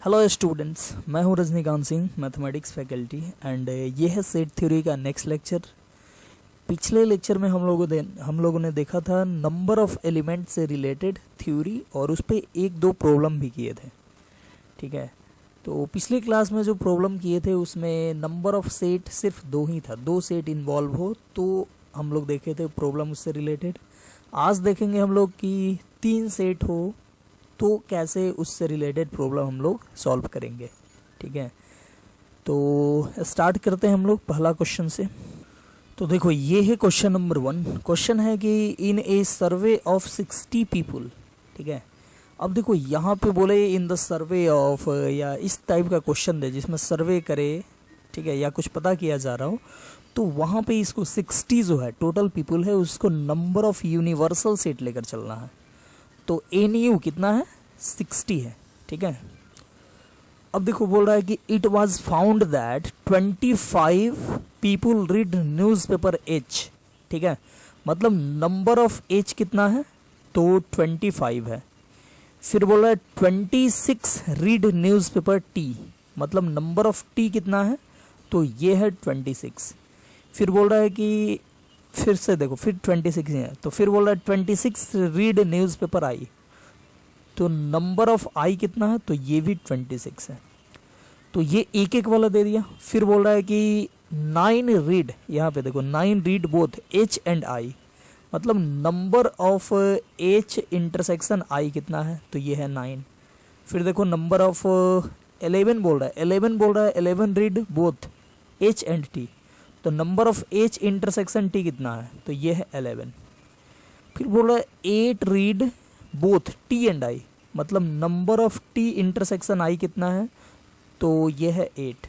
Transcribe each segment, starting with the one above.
Hello students, मैं हूं Rajinikanth Singh, mathematics faculty and ये है सेट थ्योरी का नेक्स्ट लेक्चर। पिछले लेक्चर में हम लोगों ने देखा था नंबर ऑफ एलिमेंट से रिलेटेड थ्योरी और उस पर एक दो प्रॉब्लम भी किए थे। ठीक है, तो पिछले क्लास में जो प्रॉब्लम किए थे उसमें नंबर ऑफ सेट सिर्फ दो ही था, दो सेट इन्वॉल्व हो तो हम लोग देखे थे प्रॉब्लम उससे रिलेटेड। आज देखेंगे हम लोग कि तीन सेट हो तो कैसे उससे रिलेटेड प्रॉब्लम हम लोग सॉल्व करेंगे। ठीक है, तो स्टार्ट करते हैं हम लोग पहला क्वेश्चन से। तो देखो, ये है क्वेश्चन नंबर 1। क्वेश्चन है कि इन ए सर्वे ऑफ 60 पीपुल। ठीक है, अब देखो यहाँ पे बोले इन द सर्वे ऑफ, या इस टाइप का क्वेश्चन दे जिसमें सर्वे करे, ठीक है, या कुछ पता किया जा रहा हो, तो वहाँ पे इसको 60 जो है टोटल पीपुल है उसको नंबर ऑफ यूनिवर्सल सेट लेकर चलना है। तो एन यू कितना है, 60 है। ठीक है, अब देखो बोल रहा है कि it was found that 25 people read news paper H. ठीक है, मतलब नंबर ऑफ एच कितना है, तो 25 है। फिर बोल रहा है 26 रीड न्यूज पेपर टी, मतलब नंबर ऑफ टी कितना है, तो ये है 26। फिर बोल रहा है कि फिर से देखो, फिर 26 है, तो फिर बोल रहा है 26 रीड न्यूज पेपर आई, तो नंबर ऑफ आई कितना है, तो ये भी 26 है। तो ये एक एक वाला दे दिया। फिर बोल रहा है कि 9 रीड, यहाँ पे देखो 9 read both H and I, मतलब number of H intersection I कितना है, तो ये है 9। फिर देखो नंबर ऑफ 11 बोल रहा है, 11 read both H and T, तो number of H intersection T कितना है, तो ये है 11। फिर बोल रहा है 8 read both T and I, मतलब number of T intersection I कितना है, तो ये है 8।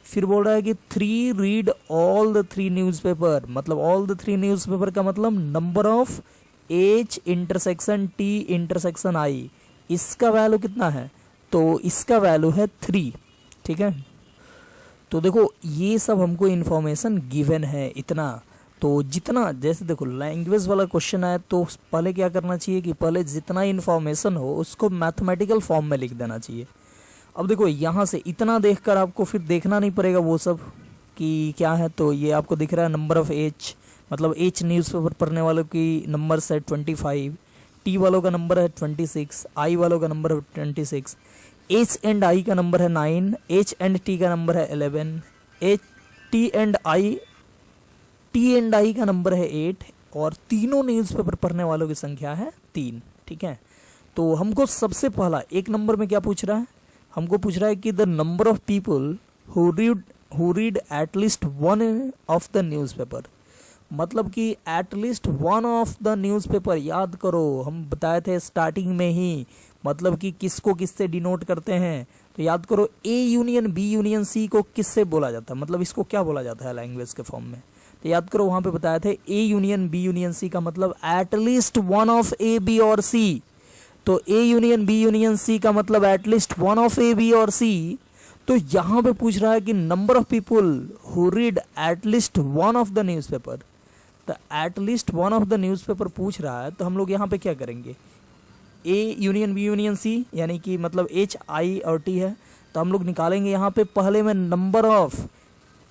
फिर बोल रहा है कि 3 रीड ऑल द 3 न्यूज़पेपर, मतलब ऑल द 3 न्यूज़पेपर का मतलब number of H intersection T intersection I, इसका वैल्यू कितना है, तो इसका वैल्यू है 3। ठीक है, तो देखो ये सब हमको इन्फॉर्मेशन गिवन है इतना। तो जितना, जैसे देखो लैंग्वेज वाला क्वेश्चन है तो पहले क्या करना चाहिए कि पहले जितना इन्फॉर्मेशन हो उसको मैथमेटिकल फॉर्म में लिख देना चाहिए। अब देखो यहाँ से इतना देखकर आपको फिर देखना नहीं पड़ेगा वो सब कि क्या है, तो ये आपको दिख रहा है नंबर ऑफ एच, मतलब एच न्यूज़पेपर पढ़ने वालों की नंबर है 25, टी वालों का नंबर है 26, आई वालों का नंबर है 26, एच एंड आई का नंबर है 9, एच एंड टी का नंबर है 11, एच टी एंड आई का नंबर है 8, और तीनों न्यूज़पेपर पढ़ने वालों की संख्या है 3। ठीक है, तो हमको सबसे पहला एक नंबर में क्या पूछ रहा है, हमको पूछ रहा है कि the number of people who read at least one of the newspaper, मतलब कि eight least one of the newspaper. याद करो हम बताए थे स्टार्टिंग में ही, मतलब कि किसको किससे डिनोट करते हैं, तो याद करो A union B union C को किससे बोला जाता है, मतलब इसको क्या बोला जाता है लैंग्वेज के फॉर्म में, तो याद करो वहां पे बताए थे A union B union C का मतलब at least one of A B और सी, तो A union B union C का मतलब at least one of A B और सी। तो यहाँ पे पूछ रहा है कि number of people who read at least one of the newspaper, तो at least one of the newspaper पूछ रहा है, तो हम लोग यहाँ पे क्या करेंगे, A union B union C यानी कि मतलब एच आई और टी है, तो हम लोग निकालेंगे यहाँ पे पहले में number of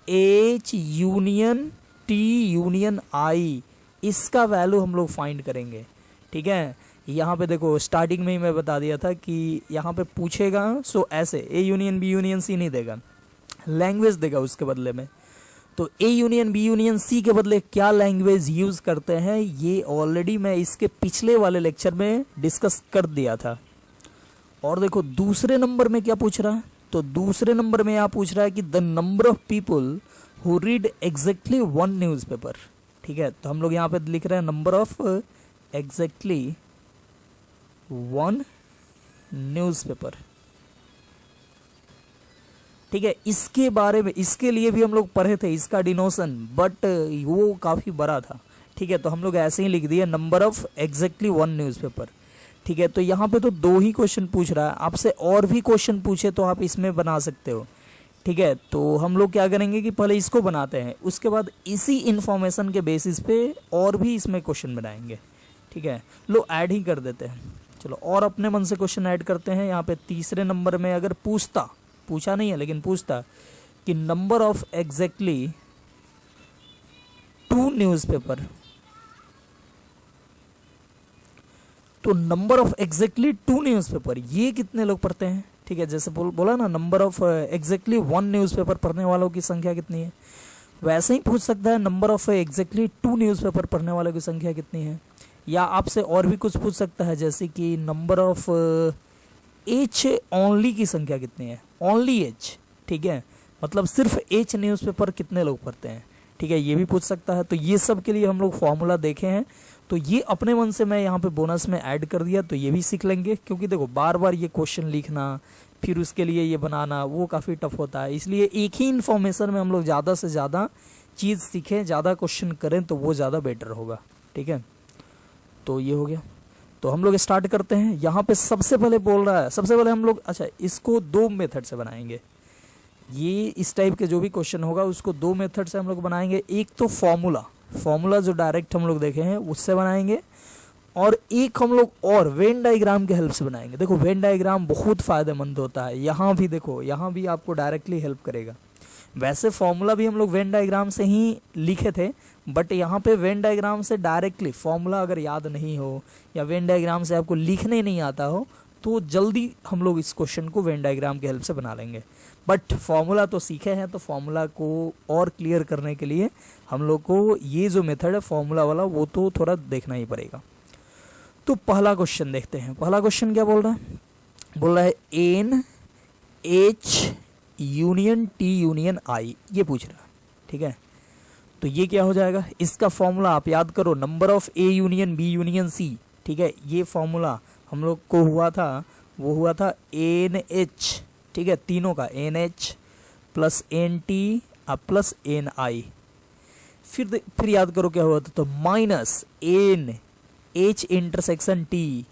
H union T union I, इसका वैल्यू हम लोग फाइंड करेंगे। ठीक है, यहाँ पे देखो स्टार्टिंग में ही मैं बता दिया था कि यहाँ पे पूछेगा सो ऐसे A union B union C नहीं देगा, लैंग्वेज देगा उसके बदले में। तो A union B union C के बदले क्या लैंग्वेज यूज़ करते हैं, ये ऑलरेडी मैं इसके पिछले वाले लेक्चर में डिस्कस कर दिया था। और देखो दूसरे नंबर में क्या पूछ रहा है, तो दूसरे नंबर में यहाँ पूछ रहा है कि the number of people who read exactly one newspaper. ठीक है, तो हम लोग यहाँ पे लिख रहे हैं number of exactly one newspaper. ठीक है, इसके बारे में, इसके लिए भी हम लोग पढ़े थे इसका डिनोशन, बट वो काफ़ी बड़ा था। ठीक है, तो हम लोग ऐसे ही लिख दिए number of exactly one newspaper. ठीक है, तो यहाँ पे तो दो ही क्वेश्चन पूछ रहा है, आपसे और भी क्वेश्चन पूछे तो आप इसमें बना सकते हो। ठीक है, तो हम लोग क्या करेंगे कि पहले इसको बनाते हैं, उसके बाद इसी इंफॉर्मेशन के बेसिस पे और भी इसमें क्वेश्चन बनाएंगे। ठीक है, लो ऐड ही कर देते हैं। चलो और अपने मन से क्वेश्चन ऐड करते हैं। यहाँ पे तीसरे नंबर में अगर पूछा नहीं है लेकिन पूछता कि नंबर ऑफ एग्जैक्टली 2 न्यूज़पेपर, तो नंबर ऑफ एग्जैक्टली 2 न्यूज़पेपर ये कितने लोग पढ़ते हैं? ठीक है, जैसे बोला ना नंबर ऑफ एग्जैक्टली 1 न्यूज़पेपर पढ़ने वालों की संख्या कितनी है, वैसे ही पूछ सकता है नंबर ऑफ एग्जैक्टली 2 न्यूज़पेपर पढ़ने वालों की संख्या कितनी है। या आपसे और भी कुछ पूछ सकता है, जैसे कि नंबर ऑफ एच ओनली की संख्या कितनी है, ओनली एच। ठीक है, मतलब सिर्फ एच न्यूज़पेपर कितने लोग पढ़ते हैं। ठीक है, ये भी पूछ सकता है। तो ये सब के लिए हम लोग फॉर्मूला देखे हैं, तो ये अपने मन से मैं यहाँ पे बोनस में ऐड कर दिया, तो ये भी सीख लेंगे। क्योंकि देखो बार बार ये क्वेश्चन लिखना फिर उसके लिए ये बनाना वो काफ़ी टफ होता है, इसलिए एक ही इन्फॉर्मेशन में हम लोग ज़्यादा से ज़्यादा चीज़ सीखें, ज़्यादा क्वेश्चन करें तो वो ज़्यादा बेटर होगा। ठीक है, तो ये हो गया। तो हम लोग स्टार्ट करते हैं। यहाँ पे सबसे पहले बोल रहा है, सबसे पहले हम लोग अच्छा इसको 2 मेथड से बनाएंगे। ये इस टाइप के जो भी क्वेश्चन होगा उसको 2 मेथड से हम लोग बनाएंगे। एक तो फॉर्मूला जो डायरेक्ट हम लोग देखे हैं उससे बनाएंगे, और एक हम लोग और वेन डायग्राम के हेल्प से बनाएंगे। देखो वेन डायग्राम बहुत फ़ायदेमंद होता है, यहाँ भी देखो यहाँ भी आपको डायरेक्टली हेल्प करेगा। वैसे फॉर्मूला भी हम लोग वेन डायग्राम से ही लिखे थे, बट यहाँ पे वेन डायग्राम से डायरेक्टली फॉर्मूला अगर याद नहीं हो या वेन डायग्राम से आपको लिखने नहीं आता हो तो जल्दी हम लोग इस क्वेश्चन को वेन डायग्राम के हेल्प से बना लेंगे। बट फॉर्मूला तो सीखे हैं, तो फॉर्मूला को और क्लियर करने के लिए हम लोग को ये जो मेथड है फॉर्मूला वाला वो तो थोड़ा देखना ही पड़ेगा। तो पहला क्वेश्चन देखते हैं। पहला क्वेश्चन क्या बोल रहा है? बोल रहा है N H union T union I, ये पूछ रहा है। ठीक है, तो ये क्या हो जाएगा? इसका फॉर्मूला आप याद करो, number of A union B union C. ठीक है, ये फॉर्मूला हम लोग को हुआ था, वो हुआ था एन एच। ठीक है, तीनों का N H plus N T plus N I. फिर याद करो क्या हुआ था, तो minus N H intersection T.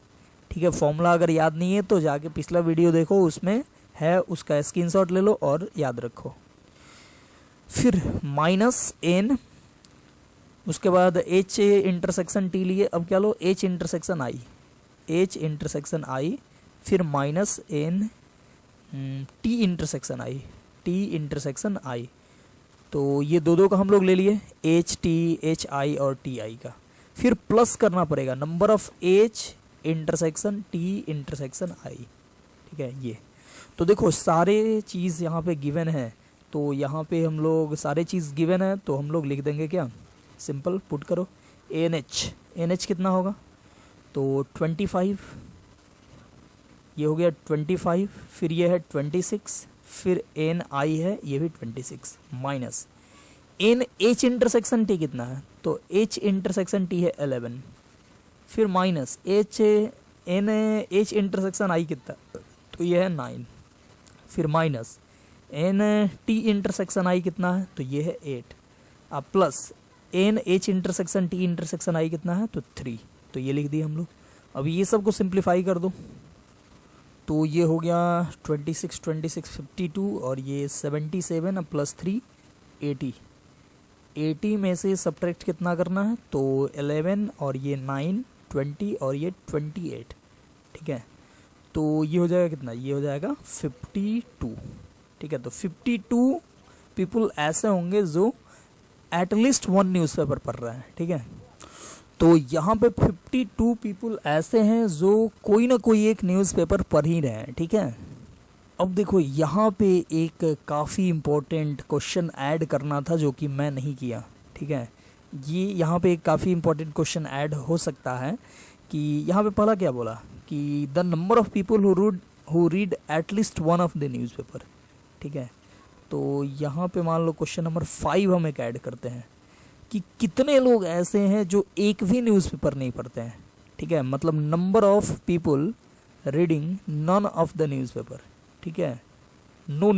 ठीक है, फॉर्मूला अगर याद नहीं है तो जाके पिछला वीडियो देखो, उसमें है, उसका स्क्रीनशॉट ले लो और याद रखो। फिर माइनस एन, उसके बाद एच इंटरसेक्शन टी लिए, अब क्या लो एच इंटरसेक्शन आई, एच इंटरसेक्शन आई, फिर minus N T intersection I, T intersection I. तो ये दो का हम लोग ले लिए, एच टी एच आई और टी आई का। फिर प्लस करना पड़ेगा number of H intersection T intersection I. ठीक है, ये तो देखो सारे चीज़ यहाँ पे गिवन है, तो यहाँ पे हम लोग सारे चीज़ गिवन है तो हम लोग लिख देंगे क्या, सिंपल पुट करो एन एच कितना होगा, तो 25, ये हो गया 25, फिर ये है 26, फिर एन आई है ये भी 26, minus N H intersection T कितना है, तो एच इंटरसेक्शन टी है 11, फिर minus H N H intersection I कितना, तो ये है 9, फिर minus N T intersection I कितना है, तो ये है 8, अब plus N H intersection T intersection I कितना है, तो 3। तो ये लिख दिया हम लोग। अब ये सब को सिंप्लीफाई कर दो, तो ये हो गया 26 52 और ये 77 प्लस 3 80 में से सब्ट्रैक्ट कितना करना है, तो 11 और ये 9 20 और ये 28। ठीक है, तो ये हो जाएगा कितना, ये हो जाएगा 52। ठीक है, तो 52 पीपल ऐसे होंगे जो एटलीस्ट 1 न्यूज़पेपर पढ़ रहे हैं। ठीक है, तो यहाँ पे 52 पीपल ऐसे हैं जो कोई ना कोई एक न्यूज़पेपर पढ़ ही रहे हैं। ठीक है, अब देखो यहाँ पे एक काफ़ी इम्पोर्टेंट क्वेश्चन ऐड करना था जो कि मैं नहीं किया। ठीक है, ये यहाँ पे एक काफ़ी इम्पोर्टेंट क्वेश्चन ऐड हो सकता है कि यहाँ पे पहला क्या बोला कि the number of people who read at least 1 of the newspaper. ठीक है, तो यहाँ पे मान लो क्वेश्चन नंबर 5 हम एक ऐड करते हैं कि कितने लोग ऐसे हैं जो एक भी न्यूज़पेपर नहीं पढ़ते हैं। ठीक है, मतलब number of people reading none of the newspaper. ठीक है, नो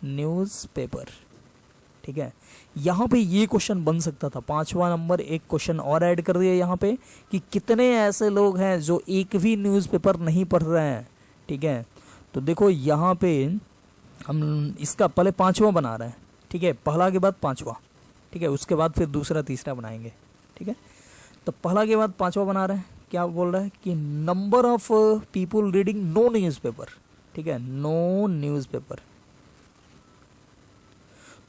न्यूज़पेपर। ठीक है, यहाँ पे ये क्वेश्चन बन सकता था। 5वां नंबर एक क्वेश्चन और ऐड कर दिया यहाँ पे कि कितने ऐसे लोग हैं जो एक भी न्यूज़पेपर नहीं पढ़ रहे हैं। ठीक है, तो देखो यहाँ पे हम इसका पहले 5वां बना रहे हैं। ठीक है, पहला के बाद 5वां। ठीक है, उसके बाद फिर दूसरा तीसरा बनाएंगे। ठीक है, तो पहला के बाद 5वां बना रहे हैं क्या बोल रहा है कि number of people reading no newspaper, ठीक है, नो न्यूज़पेपर।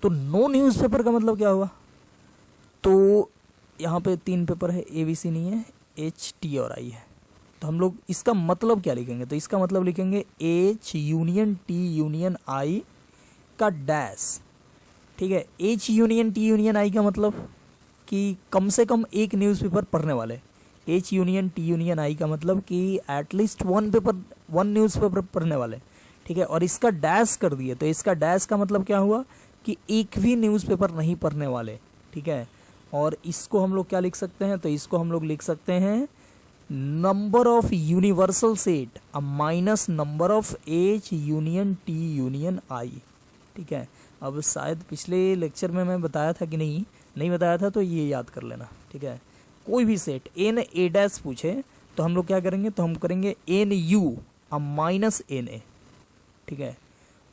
तो नो न्यूज़पेपर का मतलब क्या हुआ, तो यहाँ पे 3 पेपर है, ABC नहीं है, H, T और I है। तो हम लोग इसका मतलब क्या लिखेंगे, तो इसका मतलब लिखेंगे H union T union I का डैश, ठीक है। H union T union I का मतलब कि कम से कम एक न्यूज़पेपर पढ़ने वाले। H union T union I का मतलब कि एटलीस्ट वन न्यूज़पेपर पढ़ने वाले, ठीक है। और इसका डैश कर दिए, तो इसका डैश का मतलब क्या हुआ कि एक भी न्यूज़पेपर नहीं पढ़ने वाले, ठीक है। और इसको हम लोग क्या लिख सकते हैं, तो इसको हम लोग लिख सकते हैं number of universal set minus number of H union T union I, ठीक है। अब शायद पिछले लेक्चर में मैं बताया था कि नहीं बताया था, तो ये याद कर लेना, ठीक है। कोई भी सेट NA' पूछे तो हम लोग क्या करेंगे, तो हम करेंगे NU माइनस NA, ठीक है।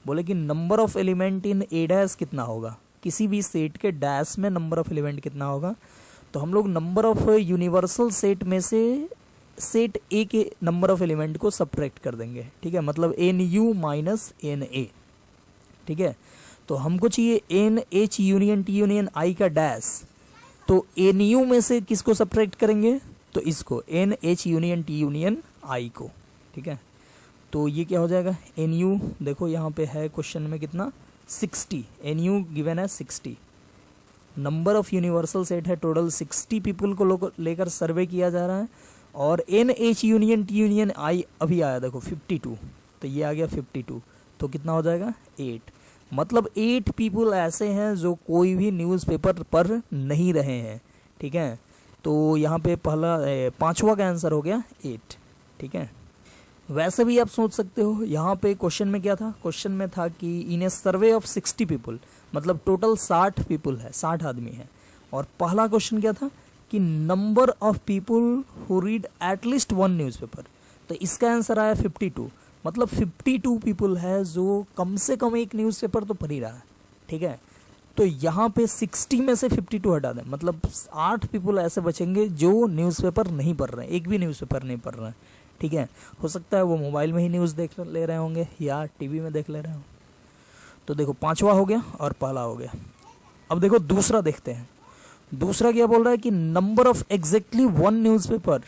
बोले कि number of element in A' कितना होगा, किसी भी सेट के डैश में नंबर ऑफ एलिमेंट कितना होगा, तो हम लोग नंबर ऑफ यूनिवर्सल सेट में से सेट A के नंबर ऑफ एलिमेंट को सब्ट्रैक्ट कर देंगे, ठीक है। मतलब NU माइनस NA, ठीक है। तो हमको चाहिए NH union T union I का डैश, तो NU में से किसको सब्ट्रैक्ट करेंगे, तो इसको NH union T union I को, ठीक है। तो ये क्या हो जाएगा, NU देखो यहाँ पे है क्वेश्चन में कितना 60, NU गिवन है 60, नंबर ऑफ यूनिवर्सल सेट है टोटल 60 पीपल को लेकर सर्वे किया जा रहा है। और NH union T union I अभी आया देखो 52, तो ये आ गया 52, तो कितना हो जाएगा 8, मतलब 8 पीपल ऐसे हैं जो कोई भी न्यूज़पेपर पढ़ नहीं रहे हैं, ठीक है। तो यहाँ पे पांचवा का आंसर हो गया 8, ठीक है। वैसे भी आप सोच सकते हो, यहाँ पे क्वेश्चन में क्या था, क्वेश्चन में था कि इन ए सर्वे ऑफ 60 पीपल, मतलब टोटल 60 पीपल है, 60 आदमी है। और पहला क्वेश्चन क्या था कि number of people who read at least one newspaper, तो इसका आंसर आया 52, मतलब 52 पीपल है जो कम से कम एक न्यूज़पेपर तो पढ़ ही रहा है, ठीक है। तो यहाँ पे 60 में से 52 हटा दें, मतलब 8 पीपल ऐसे बचेंगे जो न्यूज़पेपर नहीं पढ़ रहे हैं, एक भी न्यूज़पेपर नहीं पढ़ रहे हैं, ठीक है। हो सकता है वो मोबाइल में ही न्यूज़ देख ले रहे होंगे या टीवी में देख ले रहे होंगे। तो देखो पांचवा हो गया और पहला हो गया। अब देखो दूसरा देखते हैं, दूसरा क्या बोल रहा है कि number of exactly one newspaper,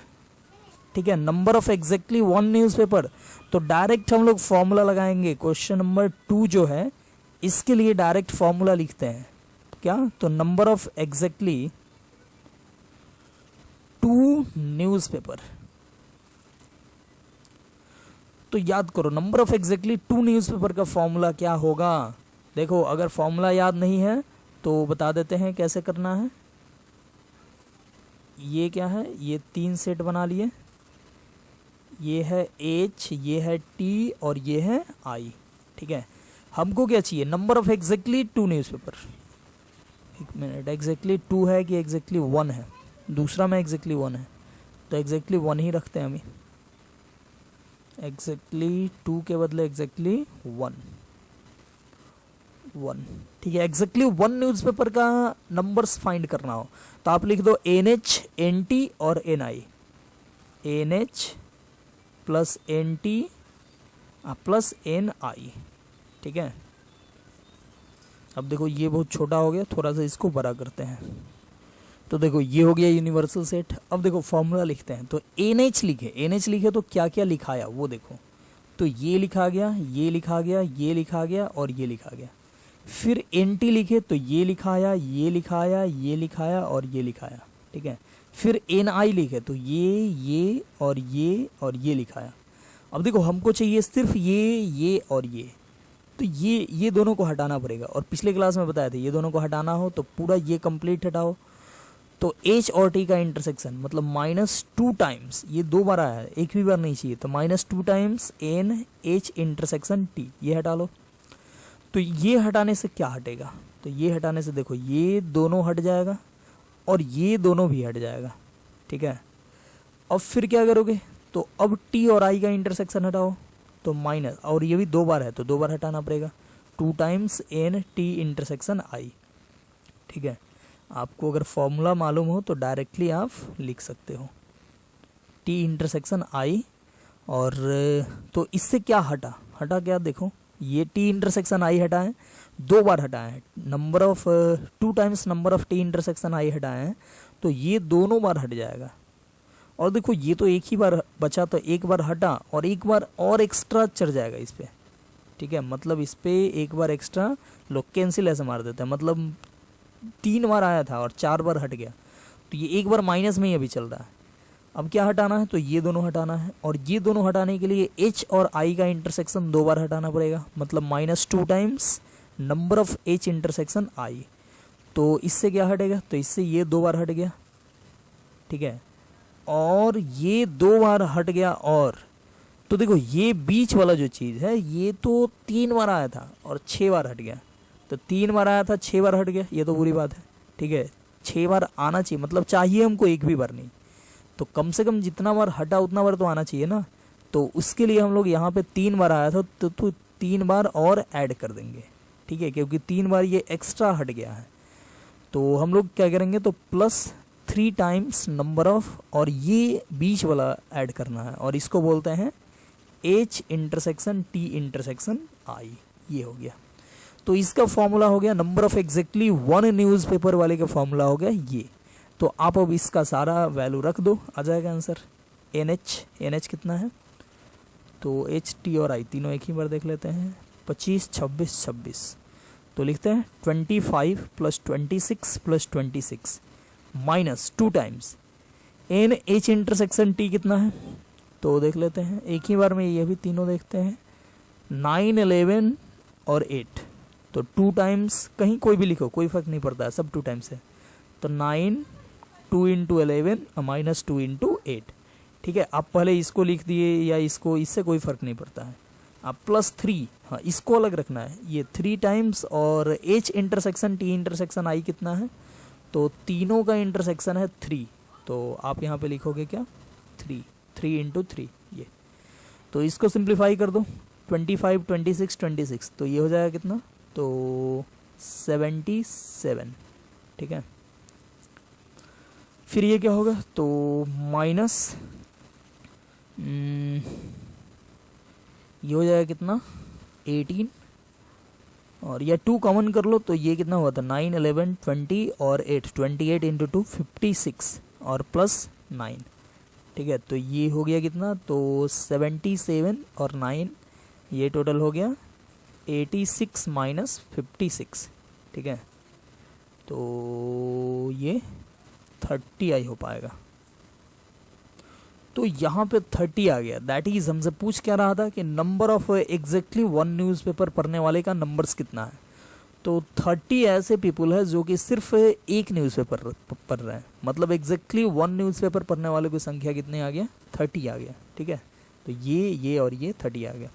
ठीक है, number of exactly one newspaper. तो डायरेक्ट हम लोग फॉर्मूला लगाएंगे, क्वेश्चन नंबर 2 जो है इसके लिए डायरेक्ट फॉर्मूला लिखते हैं क्या, तो नंबर ऑफ एग्जैक्टली 2 न्यूज़पेपर। तो याद करो नंबर ऑफ एग्जैक्टली 2 न्यूज़पेपर का फॉर्मूला क्या होगा। देखो अगर फॉर्मूला याद नहीं है तो बता देते हैं कैसे करना है। ये क्या है, ये 3 सेट बना लिए, ये है H, ये है T और ये है I, ठीक है। हमको क्या चाहिए, नंबर ऑफ एग्जैक्टली 2 न्यूज़पेपर। एक मिनट, एग्जैक्टली 2 है कि एग्जैक्टली 1 है, दूसरा में एग्जैक्टली 1 है, तो एग्जैक्टली 1 ही रखते हैं हम, एग्जैक्टली 2 के बदले एग्जैक्टली 1, ठीक है। एग्जैक्टली 1 न्यूज़पेपर का नंबर्स फाइंड करना हो तो आप लिख दो NH, NT और NI, NH plus NT plus NI, ठीक है। अब देखो ये बहुत छोटा हो गया, थोड़ा सा इसको बड़ा करते हैं। तो देखो ये हो गया यूनिवर्सल सेट। अब देखो फॉर्मूला लिखते हैं, तो NH लिखे तो क्या क्या लिखाया वो देखो, तो ये लिखा गया, ये लिखा गया, ये लिखा गया और ये लिखा गया। फिर NT लिखे तो ये लिखाया, ये लिखाया, ये लिखाया और ये लिखाया, ठीक है। फिर NI लिखे तो ये और ये लिखाया। अब देखो हमको चाहिए सिर्फ ये और ये, तो ये दोनों को हटाना पड़ेगा, और पिछले क्लास में बताया था ये दोनों को हटाना हो तो पूरा ये कंप्लीट हटाओ। तो H और T का इंटरसेक्शन मतलब -2 टाइम्स, ये 2 बार आया है, एक भी बार नहीं चाहिए, तो -2 टाइम्स NH इंटरसेक्शन T, ये हटा लो। तो ये हटाने से क्या हटेगा, तो ये हटाने से देखो ये दोनों हट जाएगा और ये दोनों भी हट जाएगा, ठीक है। अब फिर क्या करोगे, तो अब T और I का इंटरसेक्शन हटाओ, तो माइनस, और ये भी 2 बार है तो 2 बार हटाना पड़ेगा, 2 टाइम्स NT इंटरसेक्शन I, ठीक है। आपको अगर फॉर्मूला मालूम हो तो डायरेक्टली आप लिख सकते हो। टी इंटरसेक्शन आई, और तो इससे क्या हटा, हटा क्या देखो, ये टी इंटरसेक्शन आई हटा है, 2 बार हटा है, number of 2 times number of T intersection I हटा है, तो ये दोनों बार हट जाएगा। और देखो ये तो एक ही बार बचा, तो एक बार हटा और एक बार और एक्स्ट्रा चढ़ जाएगा इस पे, ठीक है, मतलब इस पे एक बार एक्स्ट्रा, लोग कैंसिल ऐसे मार देते हैं, मतलब 3 बार आया था और 4 बार हट गया, तो ये एक बार माइनस में ही अभी चल रहा है। अब क्या हटाना है, तो ये दोनों हटाना है, और ये दोनों हटाने के लिए h और i का इंटरसेक्शन 2 बार हटाना पड़ेगा, मतलब -2 times number of h intersection i। तो इससे क्या हटेगा, तो इससे ये 2 बार हट गया, ठीक है, और ये 2 बार हट गया, और तो देखो ये बीच वाला जो चीज़ है ये तो 3 बार आया था और 6 बार हट गया, तो 3 बार आया था 6 बार हट गया, ये तो बुरी बात है, ठीक है, 6 बार आना चाहिए, मतलब चाहिए हमको एक भी बार नहीं, तो कम से कम जितना बार हटा उतना बार तो आना चाहिए ना, तो उसके लिए हम लोग यहाँ पे 3 बार आया था तो 3 बार और ऐड कर देंगे, ठीक है, क्योंकि 3 बार ये एक्स्ट्रा हट गया है, तो हम लोग क्या करेंगे, तो +3 टाइम्स नंबर ऑफ, और ये बीच वाला ऐड करना है, और इसको बोलते हैं h intersection t intersection i, ये हो गया। तो इसका फॉर्मूला हो गया, नंबर ऑफ एग्जैक्टली 1 न्यूज़पेपर वाले का फॉर्मूला हो गया ये। तो आप अब इसका सारा वैल्यू रख दो, आ जाएगा आंसर। NH कितना है, तो H T और I तीनों एक ही बार देख लेते हैं, 25 26 26, तो लिखते हैं 25 + 26 + 26 -2 टाइम्स NH इंटरसेक्शन T कितना है, तो देख लेते हैं एक ही बार में, ये भी तीनों देखते हैं, 9 11 और 8, तो 2 टाइम्स, कहीं कोई भी लिखो कोई फर्क नहीं पड़ता है, सब 2 टाइम्स है, तो 9 2 × 11 -2 × 8, ठीक है। आप पहले इसको लिख दिए या इसको, इससे कोई फर्क नहीं पड़ता है। आप +3, हाँ इसको अलग रखना है, ये 3 टाइम्स, और H intersection T intersection I कितना है, तो तीनों का इंटरसेक्शन है 3, तो आप यहाँ पे लिखोगे क्या, 3 × 3 ये, तो इसको सिंप्लीफाई कर दो, 25 26 26, तो ये हो जाएगा कितना, तो 77, ठीक है। फिर ये क्या होगा, तो माइनस ये हो जाएगा कितना, 18, और या 2 कॉमन कर लो, तो ये कितना हुआ था, 9 11 20 और 8, 28 × 2 56 और +9, ठीक है, तो ये हो गया कितना, तो 77 और 9, ये टोटल हो गया 86 - 56, ठीक है, तो ये 30 आई हो पाएगा। तो यहाँ पे 30 आ गया, दैट इज हमसे पूछ क्या रहा था कि नंबर ऑफ एग्जैक्टली 1 न्यूज़पेपर पढ़ने वाले का नंबर्स कितना है, तो 30 ऐसे पीपल है जो कि सिर्फ एक न्यूज़पेपर पढ़ रहे हैं, मतलब एग्जैक्टली 1 न्यूज़पेपर पढ़ने वाले की संख्या कितने आ गया, 30 आ गया, ठीक है, तो ये और ये 30 आ गया।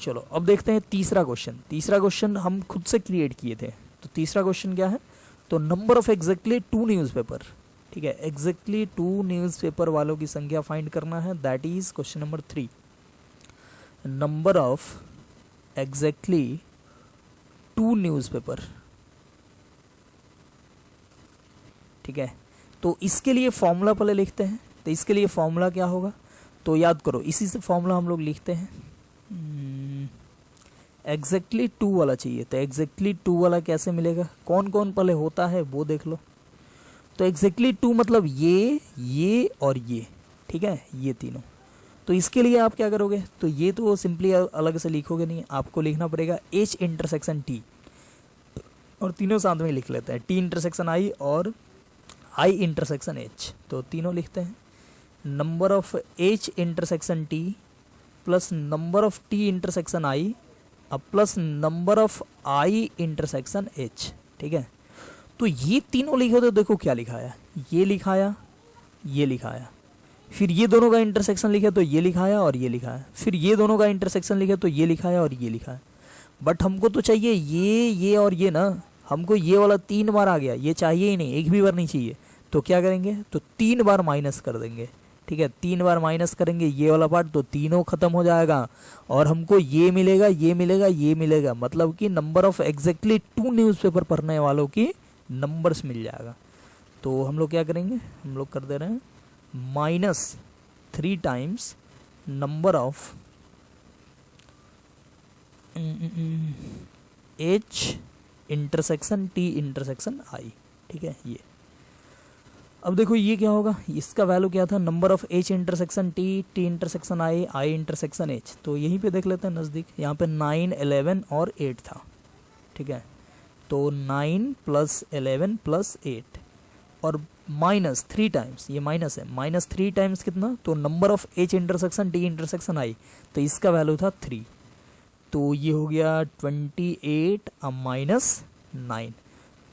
चलो अब देखते हैं तीसरा क्वेश्चन। तीसरा क्वेश्चन हम खुद से क्रिएट किए थे, तो तीसरा क्वेश्चन क्या है, तो नंबर ऑफ एग्जैक्टली 2 न्यूज़पेपर, ठीक है, एग्जैक्टली 2 न्यूज़पेपर वालों की संख्या फाइंड करना है, that is question number 3, number of exactly 2 newspaper, ठीक है। तो इसके लिए फॉर्मूला पहले लिखते हैं, तो इसके लिए फॉर्मूला क्या होगा, तो याद करो, इसी से फॉर्मूला हम लोग लिखते हैं, एग्जैक्टली 2 वाला चाहिए, तो एग्जैक्टली 2 वाला कैसे मिलेगा, कौन कौन पहले होता है वो देख लो। तो एग्जैक्टली 2 मतलब ये और ये, ठीक है, ये तीनों। तो इसके लिए आप क्या करोगे, तो ये तो सिंपली अलग से लिखोगे नहीं, आपको लिखना पड़ेगा H इंटरसेक्शन T, और तीनों साथ में लिख लेते हैं, T इंटरसेक्शन I और I इंटरसेक्शन H, तो तीनों लिखते हैं, number of H intersection T plus number of T intersection I अब plus number of I intersection H, ठीक है। तो ये तीनों लिखे तो देखो क्या लिखाया, ये लिखाया, ये लिखाया, फिर ये दोनों का इंटरसेक्शन लिखे तो ये लिखाया और ये लिखाया, फिर ये दोनों का इंटरसेक्शन लिखे तो ये लिखाया और ये लिखाया। बट हमको तो चाहिए ये और ये ना, हमको ये वाला 3 बार आ गया, ये चाहिए ही नहीं, एक भी बार नहीं चाहिए, तो क्या करेंगे, तो 3 बार माइनस कर देंगे, ठीक है, 3 बार माइनस करेंगे ये वाला पार्ट, तो तीनों खत्म हो जाएगा और हमको ये मिलेगा, ये मिलेगा, ये मिलेगा, मतलब कि नंबर ऑफ एग्जैक्टली 2 न्यूज़पेपर पढ़ने वालों की नंबर्स मिल जाएगा। तो हम लोग क्या करेंगे, हम लोग कर दे रहे हैं 3 times number of H intersection T intersection I। ठीक है, ये अब देखो ये क्या होगा, इसका वैल्यू क्या था, number of H intersection T, T intersection I intersection H। तो यहीं पे देख लेते हैं नज़दीक, यहाँ पे 9, 11 और 8 था। ठीक है, तो 9 + 11 + 8 और -3 टाइम्स, ये माइनस है, -3 टाइम्स कितना, तो number of H intersection T intersection I, तो इसका वैल्यू था 3। तो ये हो गया 28 -9,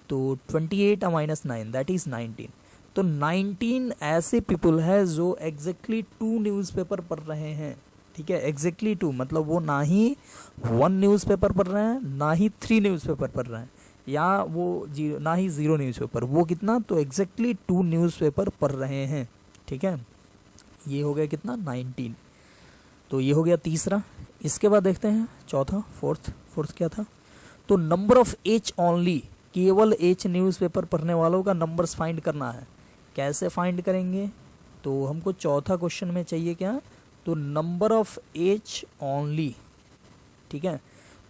तो 28 -9 दैट इज़ 19। तो 19 ऐसे पीपल है जो एग्जैक्टली 2 न्यूज़पेपर पढ़ रहे हैं। ठीक है, एग्जैक्टली 2 मतलब वो ना ही 1 न्यूज़पेपर पढ़ रहे हैं, ना ही 3 न्यूज़पेपर पढ़ रहे हैं, या वो ना ही 0 न्यूज़पेपर, वो कितना, तो एग्जैक्टली 2 न्यूज़पेपर पढ़ रहे हैं। ठीक है, ये हो गया कितना, 19। तो ये हो गया तीसरा। इसके बाद देखते हैं चौथा, फोर्थ क्या था, तो नंबर ऑफ H ओनली, केवल H न्यूज़पेपर पढ़ने वालों का नंबर्स फाइंड करना है। कैसे फाइंड करेंगे, तो हमको चौथा क्वेश्चन में चाहिए क्या, तो नंबर ऑफ H ओनली। ठीक है,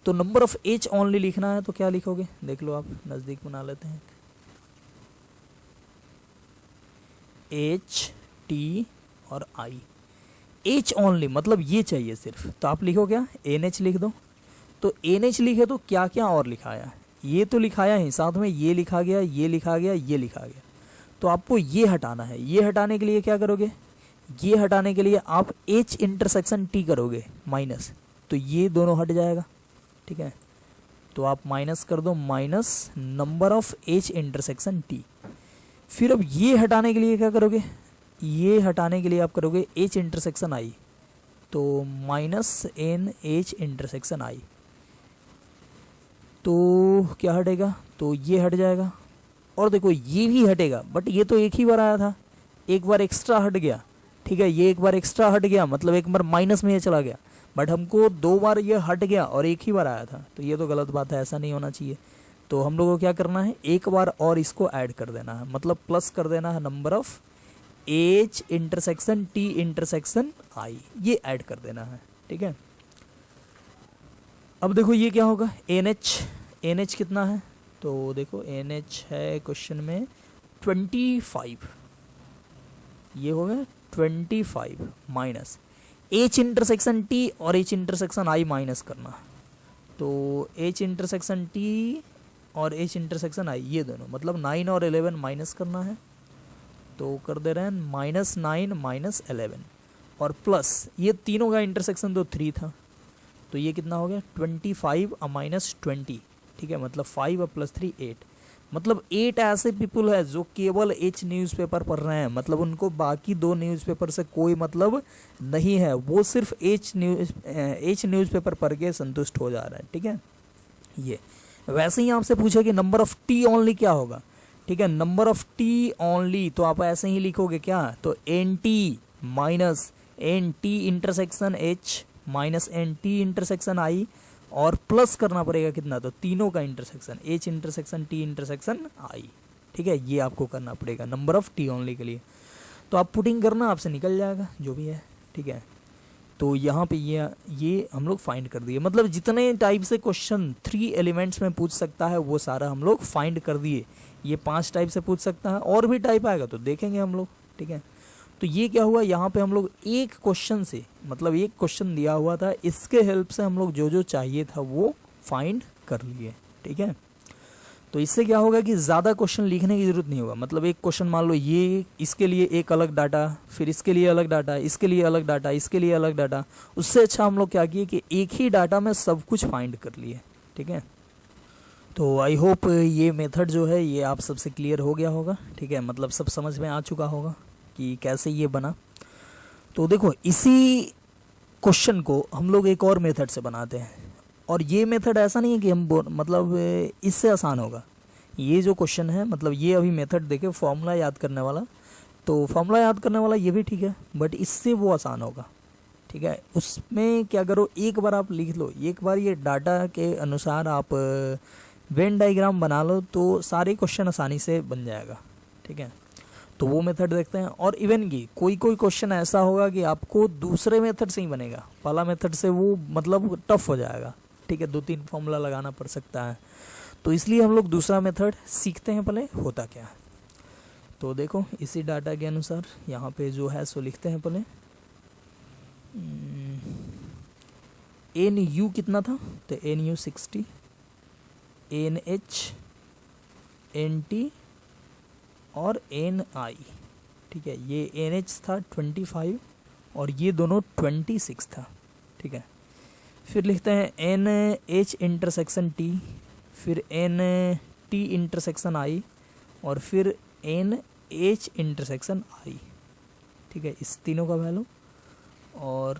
तो नंबर ऑफ H ओनली लिखना है, तो क्या लिखोगे, देख लो आप, नज़दीक बना लेते हैं, H T और I। H ओनली मतलब ये चाहिए सिर्फ, तो आप लिखो क्या, NH लिख दो। तो NH लिखे तो क्या क्या और लिखाया, ये तो लिखाया ही, साथ में ये लिखा गया, ये लिखा गया, ये लिखा गया। तो आपको ये हटाना है। ये हटाने के लिए क्या करोगे, ये हटाने के लिए आप H इंटरसेक्शन T करोगे माइनस, तो ये दोनों हट जाएगा। ठीक है, तो आप माइनस कर दो, minus number of H intersection T। फिर अब ये हटाने के लिए क्या करोगे, ये हटाने के लिए आप करोगे H इंटरसेक्शन I, तो -NH इंटरसेक्शन I। तो क्या हटेगा, तो ये हट जाएगा, और देखो ये भी हटेगा, बट ये तो एक ही बार आया था, एक बार एक्स्ट्रा हट गया। ठीक है, ये एक बार एक्स्ट्रा हट गया, मतलब एक बार माइनस में ये चला गया, बट हमको 2 बार ये हट गया और एक ही बार आया था, तो ये तो गलत बात है, ऐसा नहीं होना चाहिए। तो हम लोगों को क्या करना है, एक बार और इसको ऐड कर देना है, मतलब प्लस कर देना है number of H intersection T intersection I, ये ऐड कर देना है। ठीक है, अब देखो ये क्या होगा, NH कितना है, तो देखो NH है क्वेश्चन में 25, ये हो गया 25 माइनस H इंटरसेक्शन T और H इंटरसेक्शन I माइनस करना, तो H इंटरसेक्शन T और H इंटरसेक्शन I ये दोनों, मतलब 9 और 11 माइनस करना है, तो कर दे रहे हैं -9 - 11 और प्लस ये तीनों का इंटरसेक्शन तो 3 था, तो ये कितना हो गया 25 - 20। ठीक है, मतलब 5 + 3 8, मतलब 8 ऐसे पीपल है जो केवल H न्यूज़पेपर पढ़ रहे हैं, मतलब उनको बाकी 2 न्यूज़पेपर से कोई मतलब नहीं है, वो सिर्फ H न्यूज़पेपर पढ़ के संतुष्ट हो जा रहा है। ठीक है, ये वैसे ही आपसे पूछे कि नंबर ऑफ T ओनली क्या होगा। ठीक है, नंबर ऑफ T ओनली, तो आप ऐसे ही लिखोगे क्या, तो NT minus NT intersection H minus NT intersection I, और प्लस करना पड़ेगा कितना, तो तीनों का intersection H intersection T intersection I। ठीक है, ये आपको करना पड़ेगा नंबर ऑफ T ओनली के लिए। तो आप पुटिंग करना, आपसे निकल जाएगा जो भी है। ठीक है, तो यहाँ पे ये हम लोग फाइंड कर दिए, मतलब जितने टाइप से क्वेश्चन 3 एलिमेंट्स में पूछ सकता है वो सारा हम लोग फाइंड कर दिए। ये 5 टाइप से पूछ सकता है, और भी टाइप आएगा तो देखेंगे हम लोग। ठीक है, तो ये क्या हुआ, यहाँ पे हम लोग एक क्वेश्चन से, मतलब एक क्वेश्चन दिया हुआ था, इसके हेल्प से हम लोग जो जो चाहिए था वो फाइंड कर लिए। ठीक है, तो इससे क्या होगा कि ज़्यादा क्वेश्चन लिखने की ज़रूरत नहीं होगा, मतलब एक क्वेश्चन मान लो ये, इसके लिए एक अलग डाटा, फिर इसके लिए अलग डाटा, इसके लिए अलग डाटा, इसके लिए अलग डाटा, उससे अच्छा हम लोग क्या किए कि एक ही डाटा में सब कुछ फाइंड कर लिए। ठीक है, तो आई होप ये मेथड जो है ये आप सबसे क्लियर हो गया होगा। ठीक है, मतलब सब समझ में आ चुका होगा कि कैसे ये बना। तो देखो इसी क्वेश्चन को हम लोग एक और मेथड से बनाते हैं, और ये मेथड ऐसा नहीं है कि हम मतलब इससे आसान होगा। ये जो क्वेश्चन है, मतलब ये अभी मेथड देखे फॉर्मूला याद करने वाला, तो फॉर्मूला याद करने वाला ये भी ठीक है, बट इससे वो आसान होगा। ठीक है, उसमें क्या करो, एक बार आप लिख लो, एक बार ये डाटा के अनुसार आप वेन डायग्राम बना लो, तो सारे क्वेश्चन आसानी से बन जाएगा। ठीक है, तो वो मेथड देखते हैं। और इवन की कोई कोई क्वेश्चन ऐसा होगा कि आपको दूसरे मेथड से ही बनेगा, पहला मेथड से वो मतलब टफ हो जाएगा, ठीक है, 2-3 फॉर्मूला लगाना पड़ सकता है। तो इसलिए हम लोग दूसरा मेथड सीखते हैं पहले होता क्या है। तो देखो इसी डाटा के अनुसार यहाँ पे जो है सो लिखते हैं पहले। एन यू कितना था, तो n U 60, n H, n T और एन आई, ठीक है। ये एन एच था 25 और ये दोनों 26 था, ठीक है। फिर लिखते हैं एन एच इंटरसेक्शन टी, फिर एन टी इंटरसेक्शन आई और फिर एन एच इंटरसेक्शन आई, ठीक है, इस तीनों का वैल्यू। और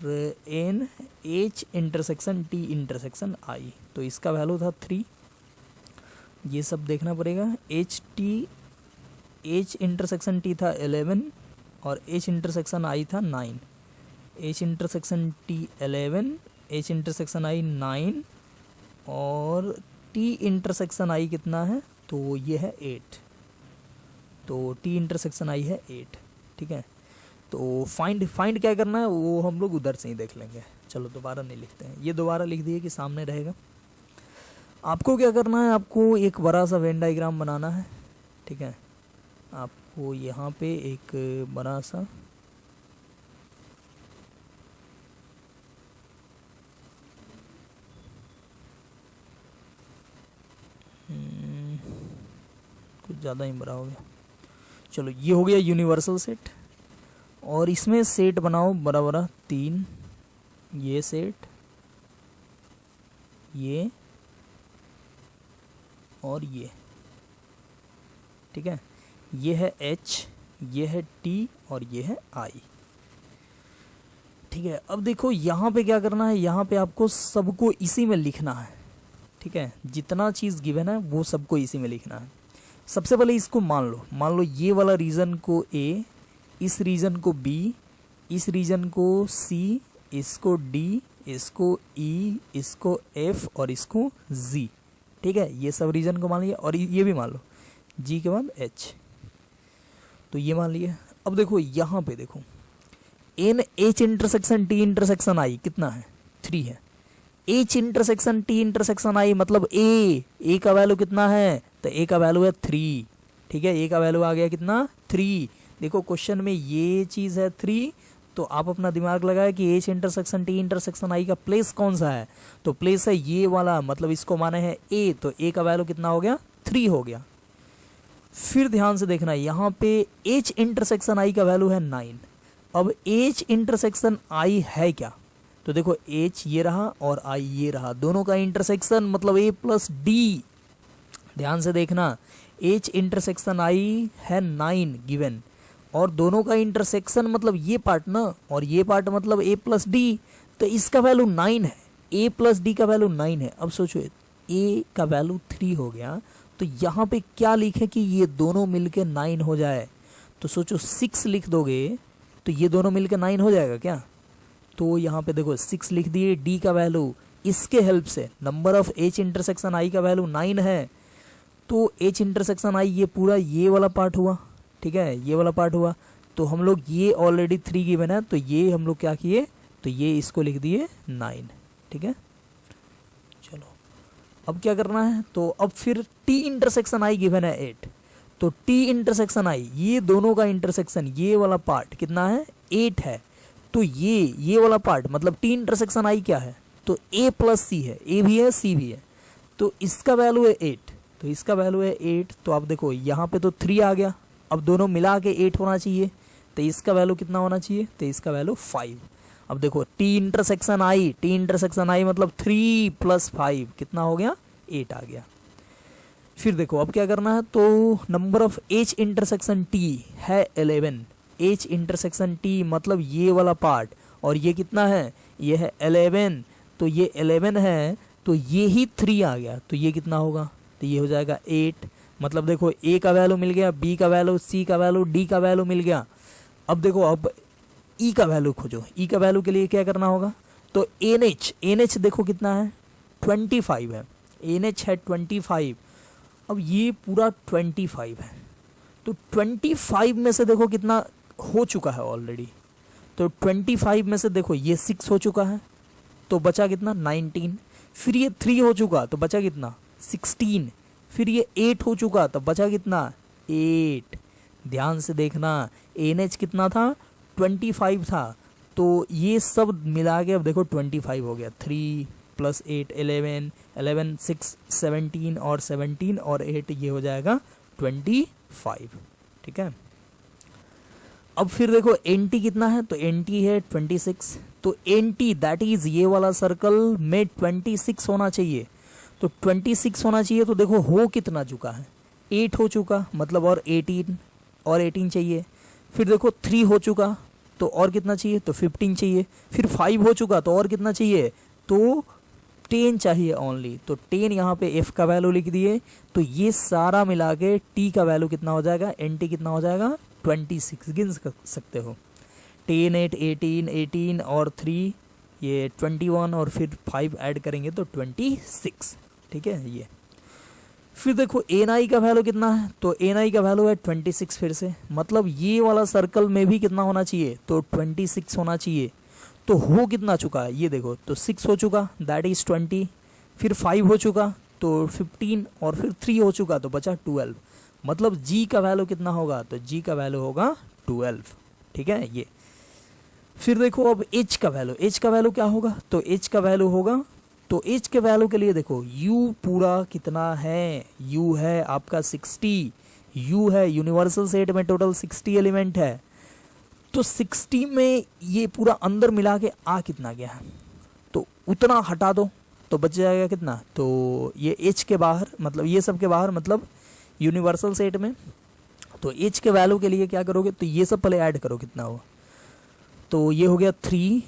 N H intersection T intersection I, तो इसका वैल्यू था 3, ये सब देखना पड़ेगा। H T, H intersection T था 11 और एच इंटरसेक्शन आई था 9, H intersection T 11, H intersection I 9 और टी इंटरसेक्शन आई कितना है, तो ये है 8, तो टी इंटरसेक्शन आई है 8, ठीक है। तो फाइंड क्या करना है वो हम लोग उधर से ही देख लेंगे। चलो दोबारा नहीं लिखते हैं, ये दोबारा लिख दिए कि सामने रहेगा। आपको क्या करना है, आपको एक बड़ा सा वेन डायग्राम बनाना है, ठीक है। आपको यहाँ पे एक बड़ा सा कुछ ज़्यादा ही बड़ा हो गया। चलो ये हो गया यूनिवर्सल सेट, और इसमें सेट बनाओ बड़ा बड़ा 3, ये सेट, ये और ये, ठीक है। ये है H, ये है T और ये है I, ठीक है। अब देखो यहाँ पे क्या करना है, यहाँ पे आपको सबको इसी में लिखना है, ठीक है। जितना चीज़ गिवन है वो सबको इसी में लिखना है। सबसे पहले इसको मान लो ये वाला रीजन को A, इस रीजन को B, इस रीजन को C, इसको D, इसको E, इसको F और इसको Z, ठीक है। ये सब रीजन को मान लिया और ये भी मान लो G के बाद H, तो ये मान लिया। अब देखो यहाँ पे देखो N H intersection T intersection I कितना है, 3 है। H intersection T intersection I मतलब ए का वैल्यू कितना है, तो ए का वैल्यू है 3, ठीक है। ए का वैल्यू आ गया कितना, 3। देखो क्वेश्चन में ये चीज़ है 3, तो आप अपना दिमाग लगाए कि एच इंटरसेक्शन टी इंटरसेक्शन आई का प्लेस कौन सा है, तो प्लेस है ये वाला, मतलब इसको माने है ए, तो ए का वैल्यू कितना हो गया, 3 हो गया। फिर ध्यान से देखना यहाँ पे एच इंटरसेक्शन आई का वैल्यू है 9। अब एच इंटरसेक्शन आई है क्या, तो देखो एच ये रहा और आई ये रहा, दोनों का इंटरसेक्शन मतलब ए प्लस डी। ध्यान से देखना एच इंटरसेक्शन आई है 9 गिवन, और दोनों का इंटरसेक्शन मतलब ये पार्ट ना, और ये पार्ट मतलब ए प्लस डी, तो इसका वैल्यू 9 है, ए प्लस डी का वैल्यू 9 है। अब सोचो ए का वैल्यू 3 हो गया, तो यहाँ पे क्या लिखे कि ये दोनों मिलके 9 हो जाए, तो सोचो 6 लिख दोगे तो ये दोनों मिलके 9 हो जाएगा क्या, तो यहाँ पे देखो 6 लिख दिए, डी का वैल्यू इसके हेल्प से नंबर ऑफ एच इंटरसेक्शन आई का वैल्यू 9 है, तो एच इंटरसेक्शन आई ये पूरा ये वाला पार्ट हुआ, ठीक है, ये वाला पार्ट हुआ। तो हम लोग ये ऑलरेडी 3 गिवन है, तो ये हम लोग क्या किए, तो ये इसको लिख दिए 9, ठीक है। चलो अब क्या करना है, तो अब फिर टी इंटरसेक्शन आई गिवन है 8, तो टी इंटरसेक्शन आई ये दोनों का इंटरसेक्शन ये वाला पार्ट कितना है, 8 है, तो ये वाला पार्ट मतलब टी इंटरसेक्शन आई क्या है, तो ए प्लस सी है, ए भी है सी भी है, तो इसका वैल्यू है 8, तो इसका वैल्यू है 8। तो आप देखो यहाँ पे तो 3 आ गया, अब दोनों मिला के 8 होना चाहिए, तो इसका वैल्यू कितना होना चाहिए, तो इसका वैल्यू 5। अब देखो टी इंटरसेक्शन आई मतलब 3 + 5 कितना हो गया, 8 आ गया। फिर देखो अब क्या करना है, तो number of H intersection T है 11, एच इंटरसेक्शन टी मतलब ये वाला पार्ट, और ये कितना है, ये है 11, तो ये 11 है, तो ये ही 3 आ गया, तो ये कितना होगा, तो ये हो जाएगा 8। मतलब देखो ए का वैल्यू मिल गया, बी का वैल्यू, सी का वैल्यू, डी का वैल्यू मिल गया। अब देखो अब ई का वैल्यू खोजो, ई का वैल्यू के लिए क्या करना होगा, तो एन एच देखो कितना है, 25 है, एन एच है 25, अब ये पूरा 25 है, तो 25 में से देखो कितना हो चुका है ऑलरेडी। तो 25 में से देखो ये 6 हो चुका है, तो बचा कितना 19। फिर ये 3 हो चुका तो बचा कितना 16। फिर ये 8 हो चुका तो बचा कितना 8। ध्यान से देखना, NH कितना था 25 था, तो ये सब मिला के अब देखो 25 हो गया। 3 + 8 11, 11 6 17 और 17 और 8 ये हो जाएगा 25। ठीक है। अब फिर देखो NT कितना है, तो NT है 26। तो NT दैट इज ये वाला सर्कल में 26 होना चाहिए। तो 26 होना चाहिए, तो देखो हो कितना चुका है 8 हो चुका, मतलब और 18 चाहिए। फिर देखो 3 हो चुका तो और कितना चाहिए, तो 15 चाहिए। फिर 5 हो चुका तो और कितना चाहिए, तो 10 चाहिए ओनली। तो 10 यहाँ पे F का वैल्यू लिख दिए। तो ये सारा मिला के T का वैल्यू कितना हो जाएगा, NT कितना हो जाएगा 26। गिन सकते हो 10 8 18 18 और 3 ये 21 और फिर 5 ऐड करेंगे तो 26। ठीक है ये। फिर देखो NI का वैल्यू कितना है, तो NI का वैल्यू है 26 फिर से, मतलब ये वाला सर्कल में भी कितना होना चाहिए, तो 26 होना चाहिए। तो हो कितना चुका है ये देखो, तो 6 हो चुका दैट इज 20। फिर 5 हो चुका तो 15 और फिर 3 हो चुका तो बचा 12। मतलब G का वैल्यू कितना होगा, तो G का वैल्यू होगा 12। ठीक है ये। फिर देखो अब H का वैल्यू क्या होगा, तो H का वैल्यू होगा, तो H के वैल्यू के लिए देखो U पूरा कितना है, U है आपका 60। U है यूनिवर्सल सेट में टोटल 60 एलिमेंट है, तो 60 में ये पूरा अंदर मिला के आ कितना गया है, तो उतना हटा दो तो बच जाएगा कितना, तो ये H के बाहर मतलब ये सब के बाहर मतलब यूनिवर्सल सेट में। तो H के वैल्यू के लिए क्या करोगे, तो ये सब पहले ऐड करो कितना हो, तो ये हो गया 3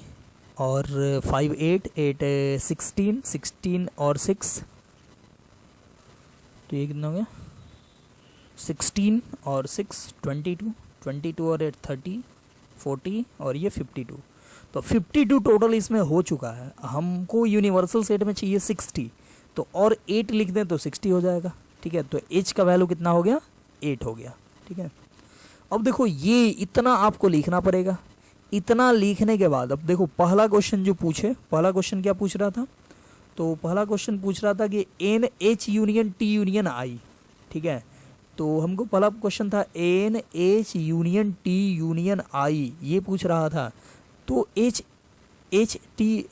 और 5 8 8 16 16 और 6, तो ये कितना हो गया 16 और 6 22 22 और 8 30 40 और ये 52। तो 52 टोटल इसमें हो चुका है। हमको यूनिवर्सल सेट में चाहिए 60, तो और 8 लिख दें तो 60 हो जाएगा। ठीक है, तो H का वैल्यू कितना हो गया 8 हो गया। ठीक है, अब देखो ये इतना आपको लिखना पड़ेगा। इतना लिखने के बाद अब देखो पहला क्वेश्चन जो पूछे, पहला क्वेश्चन क्या पूछ रहा था, तो पहला क्वेश्चन पूछ रहा था कि NH union T union I। ठीक है, तो हमको पहला क्वेश्चन था NH union T union I, ये पूछ रहा था। तो H T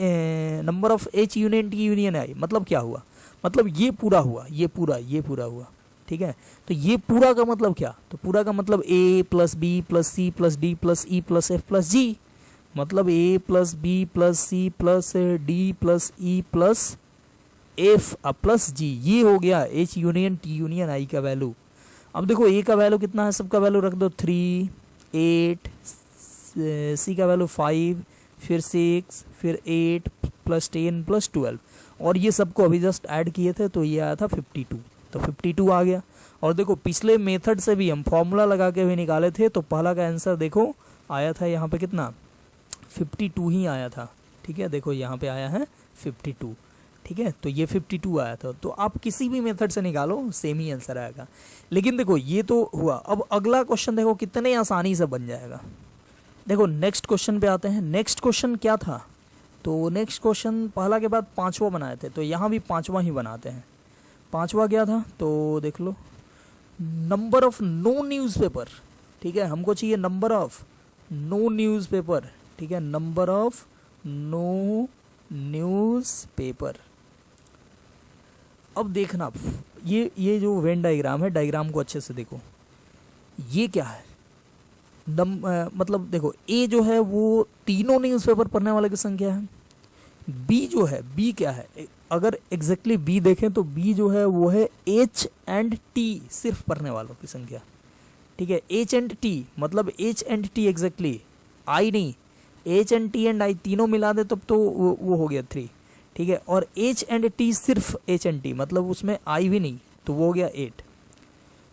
number of H union T union I मतलब क्या हुआ, मतलब ये पूरा हुआ, ये पूरा हुआ। ठीक है, तो ये पूरा का मतलब क्या, तो पूरा का मतलब A + B + C + D + E + F + G, मतलब A + B + C + D + E + F + G, ये हो गया H union T union I का वैल्यू। अब देखो A का वैल्यू कितना है, सबका वैल्यू रख दो 3 8, C का वैल्यू 5, फिर 6, फिर 8 + 10 + 12, और ये सबको अभी जस्ट ऐड किए थे तो ये आया था 52, तो 52 आ गया। और देखो पिछले मेथड से भी हम फॉर्मूला लगा के भी निकाले थे, तो पहला का आंसर देखो आया था यहाँ पे कितना 52 ही आया था। ठीक है, देखो यहाँ पे आया है 52। ठीक है, तो ये 52 आया था, तो आप किसी भी मेथड से निकालो सेम ही आंसर आएगा। लेकिन देखो ये तो हुआ, अब अगला क्वेश्चन देखो कितने आसानी से बन जाएगा। देखो नेक्स्ट क्वेश्चन पे आते हैं। नेक्स्ट क्वेश्चन क्या था, तो नेक्स्ट क्वेश्चन पहला के बाद पांचवा बनाए थे, तो यहाँ भी पांचवा ही बनाते हैं। पांचवा क्या था, तो देख लो नंबर ऑफ नो न्यूज़पेपर। ठीक है, हमको चाहिए नंबर ऑफ नो न्यूज़पेपर। ठीक है, नंबर ऑफ नो न्यूज़पेपर। अब देखना ये जो वेन डायग्राम है, डायग्राम को अच्छे से देखो, ये क्या है मतलब देखो A जो है वो तीनों न्यूज़पेपर पढ़ने वाले की संख्या है। B जो है, B क्या है, अगर एग्जैक्टली B देखें तो B जो है वो है H एंड T सिर्फ पढ़ने वालों की संख्या। ठीक है, H एंड T मतलब H and T exactly, I नहीं, H and T and I तीनों मिला दे तब तो वो हो गया 3। ठीक है, और H एंड T सिर्फ H एंड T मतलब उसमें I भी नहीं, तो वो हो गया 8।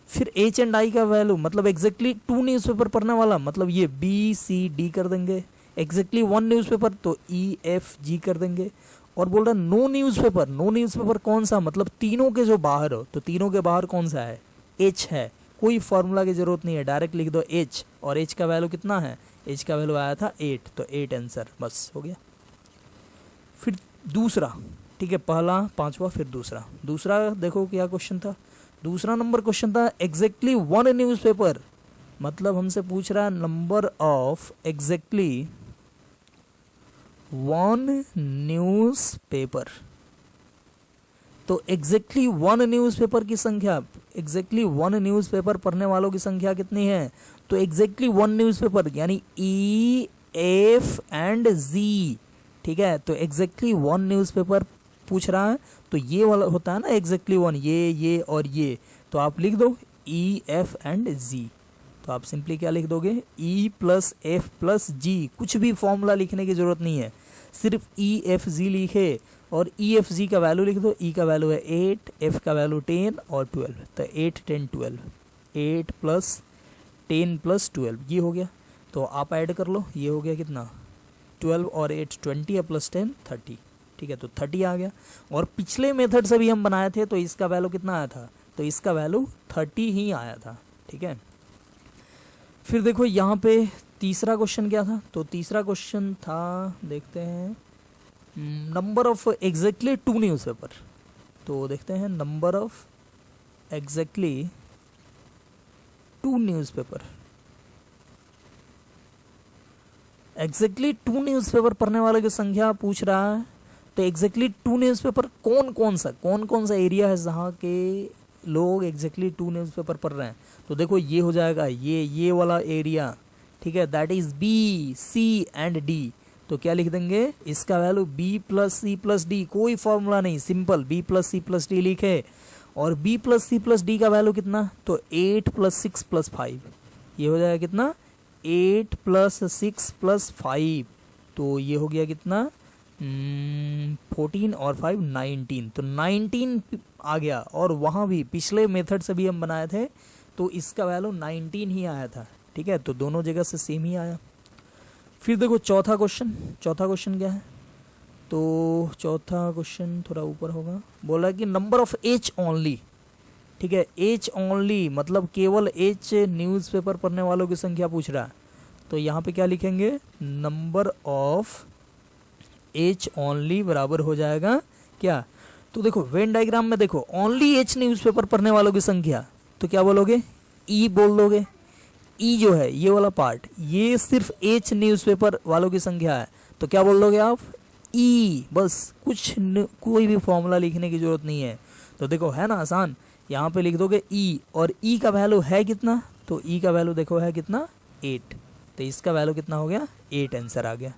फिर H एंड I का वैल्यू मतलब एग्जैक्टली 2 न्यूज़पेपर पढ़ने वाला, मतलब ये B C D कर देंगे। एग्जैक्टली 1 न्यूज़पेपर तो E F G कर देंगे। और बोल रहा नो न्यूज़पेपर कौन सा, मतलब तीनों के जो बाहर हो, तो तीनों के बाहर कौन सा है, H है, कोई फॉर्मूला की ज़रूरत नहीं है, डायरेक्ट लिख दो h, और h का वैल्यू कितना है, h का वैल्यू आया था 8, तो 8 आंसर, बस हो गया। फिर दूसरा, ठीक है, पहला पांचवा फिर दूसरा। दूसरा देखो क्या क्वेश्चन था, दूसरा नंबर क्वेश्चन था एग्जैक्टली वन न्यूज़पेपर, मतलब हमसे पूछ रहा है number of exactly one newspaper. तो एग्जैक्टली वन न्यूज़पेपर की संख्या, एग्जैक्टली वन न्यूज़पेपर पढ़ने वालों की संख्या कितनी है, तो एग्जैक्टली वन न्यूज़पेपर यानी ई एफ एंड जी, ठीक है। तो एग्जैक्टली वन न्यूज़पेपर पूछ रहा है, तो ये वाला होता है ना एग्जैक्टली वन, ये और ये, तो आप लिख दो ई एफ एंड जी। तो आप सिंपली क्या लिख दोगे, ई प्लस एफ प्लस जी, कुछ भी फॉर्मूला लिखने की जरूरत नहीं है, सिर्फ ई एफ जी लिखे और ई एफ जी का वैल्यू लिख दो। ई का वैल्यू है 8, एफ का वैल्यू 10 और 12, तो 8 10 12, 8 प्लस 10 प्लस 12 ये हो गया। तो आप ऐड कर लो, ये हो गया कितना 12 और 8 20 और प्लस 10 30, ठीक है, तो 30 आ गया। और पिछले मेथड से भी हम बनाए थे तो इसका वैल्यू कितना आया था, तो इसका वैल्यू 30 ही आया था, ठीक है। फिर देखो यहाँ पे तीसरा क्वेश्चन क्या था, तो तीसरा क्वेश्चन था, देखते हैं, number of exactly two newspaper. तो देखते हैं number of exactly two newspaper, exactly two newspaper पढ़ने वाले की संख्या पूछ रहा है। तो एग्जैक्टली टू न्यूज़पेपर कौन कौन सा एरिया है जहाँ के लोग एग्जैक्टली टू न्यूज़पेपर पढ़ रहे हैं, तो देखो ये हो जाएगा ये वाला एरिया, ठीक है, that is B C and D. तो क्या लिख देंगे, इसका value B plus C plus D, कोई फॉर्मूला नहीं, simple B plus C plus D लिखे, और B plus C plus D का वैल्यू कितना, तो 8 प्लस 6 प्लस 5, ये हो जाएगा कितना 8 प्लस 6 प्लस 5, तो ये हो गया कितना 14 और 5 19, तो 19 आ गया। और वहाँ भी पिछले मेथड से भी हम बनाए थे तो इसका वैल्यू 19 ही आया था, ठीक है, तो दोनों जगह से सेम ही आया। फिर देखो चौथा क्वेश्चन क्या है, तो चौथा क्वेश्चन थोड़ा ऊपर होगा, बोला कि नंबर ऑफ एच ओनली, ठीक है, एच ओनली मतलब केवल एच न्यूज़पेपर पढ़ने वालों की संख्या पूछ रहा है। तो यहाँ पे क्या लिखेंगे, नंबर ऑफ एच ओनली बराबर हो जाएगा क्या, तो देखो वेन डायग्राम में देखो ओनली एच न्यूज़पेपर पढ़ने वालों की संख्या, तो क्या बोलोगे, ई बोल दोगे। ई जो है ये वाला पार्ट, ये सिर्फ एच न्यूज़पेपर वालों की संख्या है, तो क्या बोल दोगे आप, ई, बस कोई भी फॉर्मूला लिखने की जरूरत नहीं है। तो देखो है ना आसान, यहाँ पे लिख दोगे ई, और ई का वैल्यू है कितना, तो ई का वैल्यू देखो है कितना 8, तो इसका वैल्यू कितना हो गया 8, आंसर आ गया।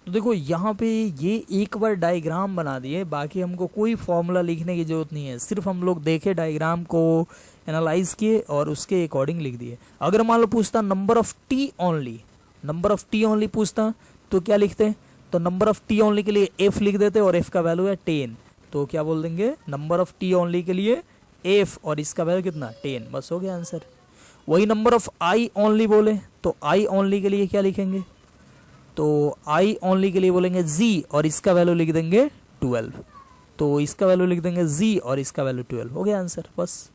तो देखो यहाँ पे ये एक बार डायग्राम बना दिए, बाकी हमको कोई फॉर्मूला लिखने की जरूरत नहीं है, सिर्फ हम लोग देखे डायग्राम को, एनालाइज किए और उसके अकॉर्डिंग लिख दिए। अगर मान लो पूछता नंबर ऑफ टी ओनली पूछता तो क्या लिखते, तो नंबर ऑफ टी ओनली के लिए एफ लिख देते और एफ का वैल्यू है 10, तो क्या बोल देंगे, नंबर ऑफ टी ओनली के लिए एफ और इसका वैल्यू कितना 10, बस हो गया आंसर। वही नंबर ऑफ आई ओनली बोले तो आई ओनली के लिए क्या लिखेंगे, तो आई ओनली के लिए बोलेंगे जी और इसका वैल्यू लिख देंगे 12, तो इसका वैल्यू लिख देंगे जी और इसका वैल्यू 12, हो गया आंसर, बस,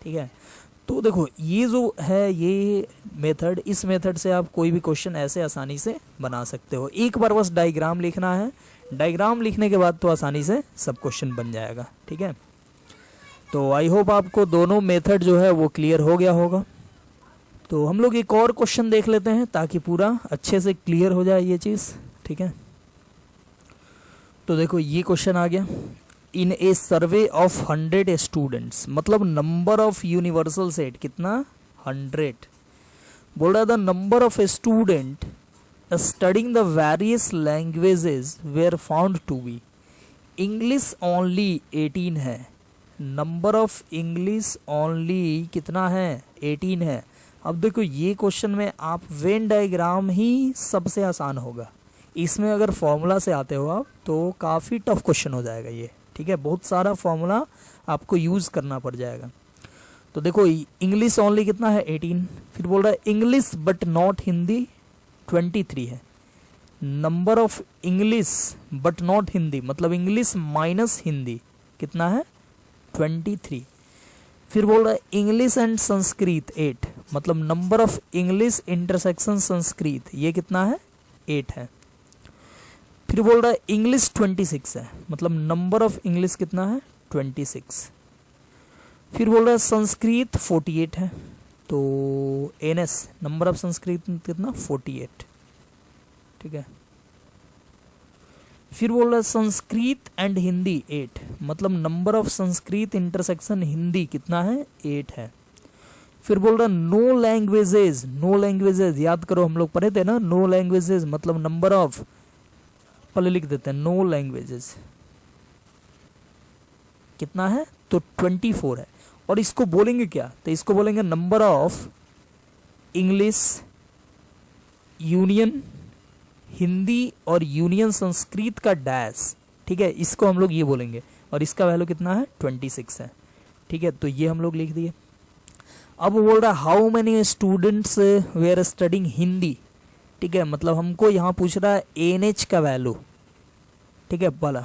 ठीक है। तो देखो ये जो है ये मेथड, इस मेथड से आप कोई भी क्वेश्चन ऐसे आसानी से बना सकते हो। एक बार बस डायग्राम लिखना है, डायग्राम लिखने के बाद तो आसानी से सब क्वेश्चन बन जाएगा, ठीक है। तो आई होप आपको दोनों मेथड जो है वो क्लियर हो गया होगा। तो हम लोग एक और क्वेश्चन देख लेते हैं ताकि पूरा अच्छे से क्लियर हो जाए ये चीज़, ठीक है। तो देखो ये क्वेश्चन आ गया, in a survey of 100 students, मतलब नंबर ऑफ यूनिवर्सल सेट कितना 100, बोल रहा था number of student studying the various languages were found to be, English only 18 है, नंबर ऑफ इंग्लिश ओनली कितना है 18 है। अब देखो ये क्वेश्चन में आप वेन डायग्राम ही सबसे आसान होगा, इसमें अगर फॉर्मूला से आते हो आप तो काफ़ी टफ क्वेश्चन हो जाएगा ये, ठीक है, बहुत सारा फॉर्मूला आपको यूज़ करना पड़ जाएगा। तो देखो इंग्लिश ओनली कितना है 18, फिर बोल रहा है इंग्लिश बट नॉट हिंदी 23 है, number of English but not Hindi मतलब इंग्लिश माइनस हिंदी कितना है 23, फिर बोल रहा है इंग्लिश एंड संस्कृत 8, मतलब number of English intersection Sanskrit ये कितना है 8 है। फिर बोल रहा है इंग्लिश 26 है, मतलब नंबर ऑफ इंग्लिश कितना है 26। फिर बोल रहा है संस्कृत 48 है, तो NS नंबर ऑफ संस्कृत कितना 48, ठीक है। फिर बोल रहा है संस्कृत एंड हिंदी 8, मतलब number of Sanskrit intersection Hindi कितना है 8 है। फिर बोल रहा है नो लैंग्वेजेस, नो लैंग्वेजेस याद करो हम लोग पढ़े थे ना, नो लैंग्वेजेस मतलब नंबर ऑफ, पहले लिख देते हैं नो लैंग्वेजेस कितना है तो 24 है। और इसको बोलेंगे क्या, तो इसको बोलेंगे number of English union Hindi और यूनियन संस्कृत का डैश, ठीक है, इसको हम लोग ये बोलेंगे। और इसका वैल्यू कितना है 26 है, ठीक है, तो ये हम लोग लिख दिए। अब बोल रहा है how many students were studying Hindi, ठीक है, मतलब हमको यहाँ पूछ रहा है NH का वैल्यू, ठीक है पहला।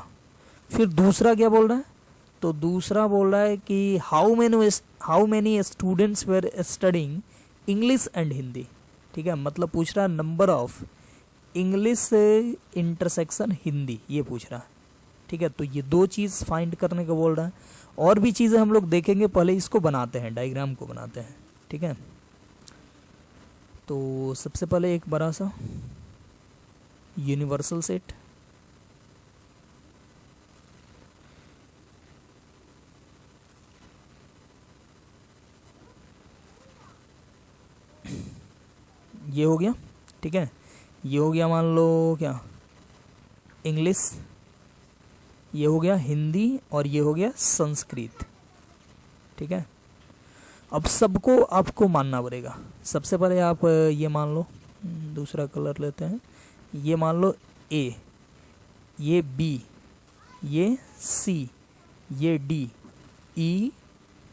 फिर दूसरा क्या बोल रहा है, तो दूसरा बोल रहा है कि how many students were studying English and Hindi, ठीक है, मतलब पूछ रहा है number of English intersection Hindi ये पूछ रहा है, ठीक है। तो ये दो चीज़ फाइंड करने को बोल रहा है। और भी चीज़ें हम लोग देखेंगे, पहले इसको बनाते हैं, डायग्राम को बनाते हैं, ठीक है। तो सबसे पहले एक बड़ा सा यूनिवर्सल सेट, ये हो गया, ठीक है, ये हो गया मान लो क्या इंग्लिश, ये हो गया हिंदी और ये हो गया संस्कृत, ठीक है। अब सबको आपको मानना पड़ेगा। सबसे पहले आप ये मान लो, दूसरा कलर लेते हैं, ये मान लो A, ये B, ये C, ये D, E,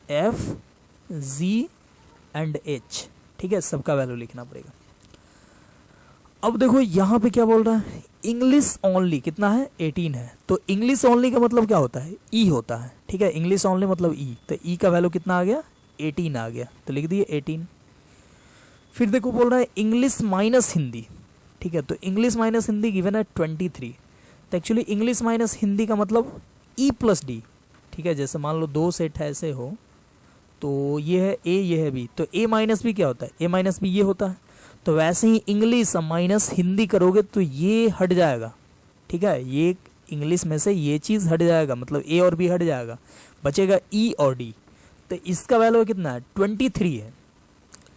F, G and H, ठीक है, सबका वैल्यू लिखना पड़ेगा। अब देखो यहाँ पे क्या बोल रहा है इंग्लिश ओनली कितना है 18 है, तो इंग्लिश ओनली का मतलब क्या होता है E होता है, ठीक है, इंग्लिश ओनली मतलब E, तो E का वैल्यू कितना आ गया 18 आ गया, तो लिख दिए 18। फिर देखो बोल रहा है इंग्लिश माइनस हिंदी, ठीक है, तो इंग्लिश माइनस हिंदी गिवन है 23, तो एक्चुअली इंग्लिश माइनस हिंदी का मतलब E प्लस D, ठीक है, जैसे मान लो दो सेट ऐसे हो, तो ये है A ये है B, तो A माइनस B क्या होता है A माइनस B ये होता है, तो वैसे ही इंग्लिश माइनस हिंदी करोगे तो ये हट जाएगा, ठीक है, ये इंग्लिश में से ये चीज़ हट जाएगा, मतलब A और B हट जाएगा, बचेगा E और D, तो इसका वैल्यू कितना है 23 है,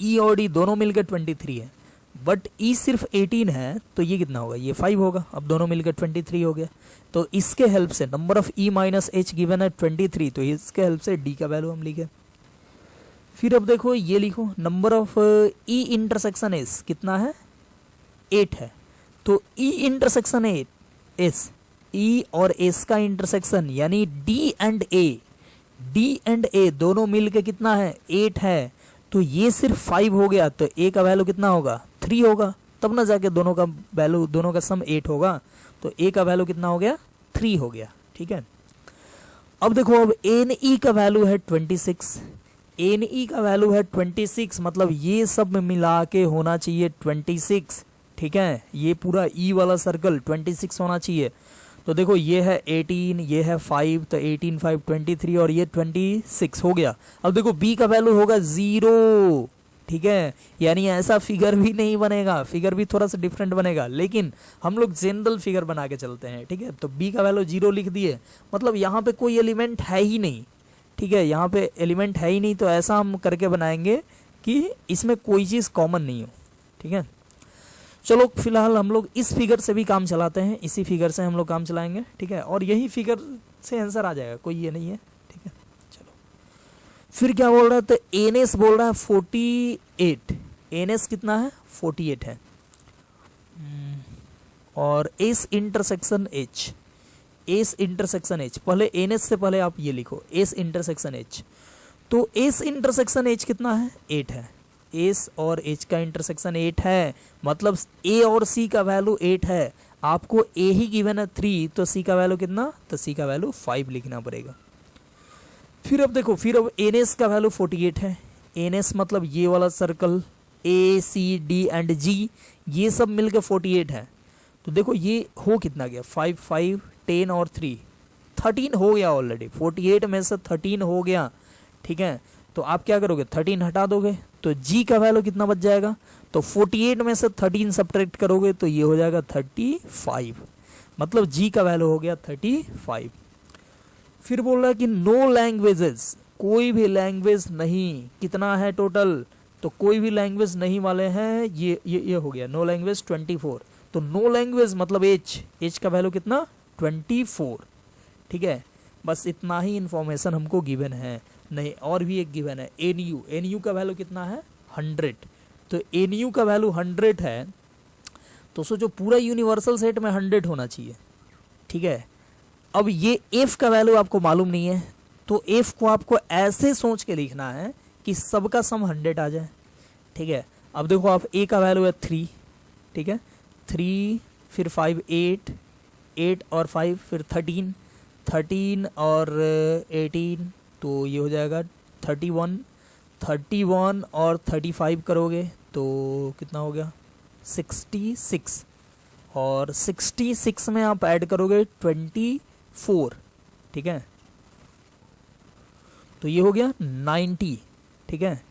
E और D दोनों मिलकर 23 है, बट E सिर्फ 18 है, तो ये कितना होगा ये 5 होगा, अब दोनों मिलकर 23 हो गया। तो इसके हेल्प से number of E minus H given है 23, तो इसके हेल्प से D का वैल्यू हम लिखे। फिर अब देखो ये लिखो number of E intersection S कितना है 8 है, तो E इंटरसेक्शन एस E और S का इंटरसेक्शन यानी D एंड A दोनों मिलके कितना है 8 है, तो ये सिर्फ 5 हो गया, तो A का वैल्यू कितना होगा 3 होगा, तब ना जाके दोनों का वैल्यू दोनों का सम 8 होगा, तो A का वैल्यू कितना हो गया 3 हो गया, ठीक है। अब देखो अब NE का वैल्यू है 26, NE का वैल्यू है 26, मतलब ये सब मिला के होना चाहिए 26, ठीक है, ये पूरा E वाला सर्कल 26 होना चाहिए। तो देखो ये है 18, ये है 5, तो 18 5 23 और ये 26 हो गया। अब देखो B का वैल्यू होगा 0, ठीक है, यानी ऐसा फिगर भी नहीं बनेगा, फिगर भी थोड़ा सा डिफरेंट बनेगा, लेकिन हम लोग जनरल फिगर बना के चलते हैं, ठीक है। तो B का वैल्यू 0 लिख दिए, मतलब यहाँ पे कोई एलिमेंट है ही नहीं, ठीक है, यहाँ पे एलिमेंट है ही नहीं, तो ऐसा हम करके बनाएंगे कि इसमें कोई चीज़ कॉमन नहीं हो, ठीक है। चलो फिलहाल हम लोग इस फिगर से भी काम चलाते हैं, इसी फिगर से हम लोग काम चलाएंगे, ठीक है, और यही फिगर से आंसर आ जाएगा, कोई ये नहीं है, ठीक है। चलो फिर क्या बोल रहा है, तो NS बोल रहा है 48, NS कितना है 48 है, और S इंटरसेक्शन H, पहले NS से पहले आप ये लिखो S इंटरसेक्शन H, तो S इंटरसेक्शन H कितना है 8 है, S और H का इंटरसेक्शन 8 है, मतलब A और C का वैल्यू 8 है, आपको A ही गिवन है 3, तो C का वैल्यू कितना, तो C का वैल्यू 5 लिखना पड़ेगा। फिर अब देखो, फिर अब NS का वैल्यू 48 है। NS मतलब ये वाला circle A C D and G, ये सब मिलकर 48 है। तो देखो ये हो कितना गया, 5 5 10 और 3 13 हो गया ऑलरेडी। 48 में से 13 हो गया, ठीक है। तो आप क्या करोगे, 13 हटा दोगे तो G का वैल्यू कितना बच जाएगा, तो 48 में से 13 सब्ट्रैक्ट करोगे तो ये हो जाएगा 35, मतलब G का वैल्यू हो गया 35। फिर बोल रहा है कि नो लैंग्वेजेस, कोई भी लैंग्वेज नहीं, कितना है टोटल, तो कोई भी लैंग्वेज नहीं वाले हैं, ये हो गया नो लैंग्वेज 24। तो नो लैंग्वेज मतलब एच का वैल्यू कितना 24, ठीक है। बस इतना ही इंफॉर्मेशन हमको गिवन है, नहीं और भी एक गिवन है एनयू का वैल्यू कितना है 100। तो एनयू का वैल्यू 100 है, तो सोचो पूरा यूनिवर्सल सेट में 100 होना चाहिए, ठीक है। अब ये एफ का वैल्यू आपको मालूम नहीं है, तो एफ को आपको ऐसे सोच के लिखना है कि सबका सम 100 आ जाए, ठीक है। अब देखो आप ए का वैल्यू है 3, ठीक है, 3 फिर 5 8 और 5 फिर 13 और 18, तो ये हो जाएगा 31 और 35 करोगे तो कितना हो गया 66, और 66 में आप ऐड करोगे 24, ठीक है, तो ये हो गया 90, ठीक है।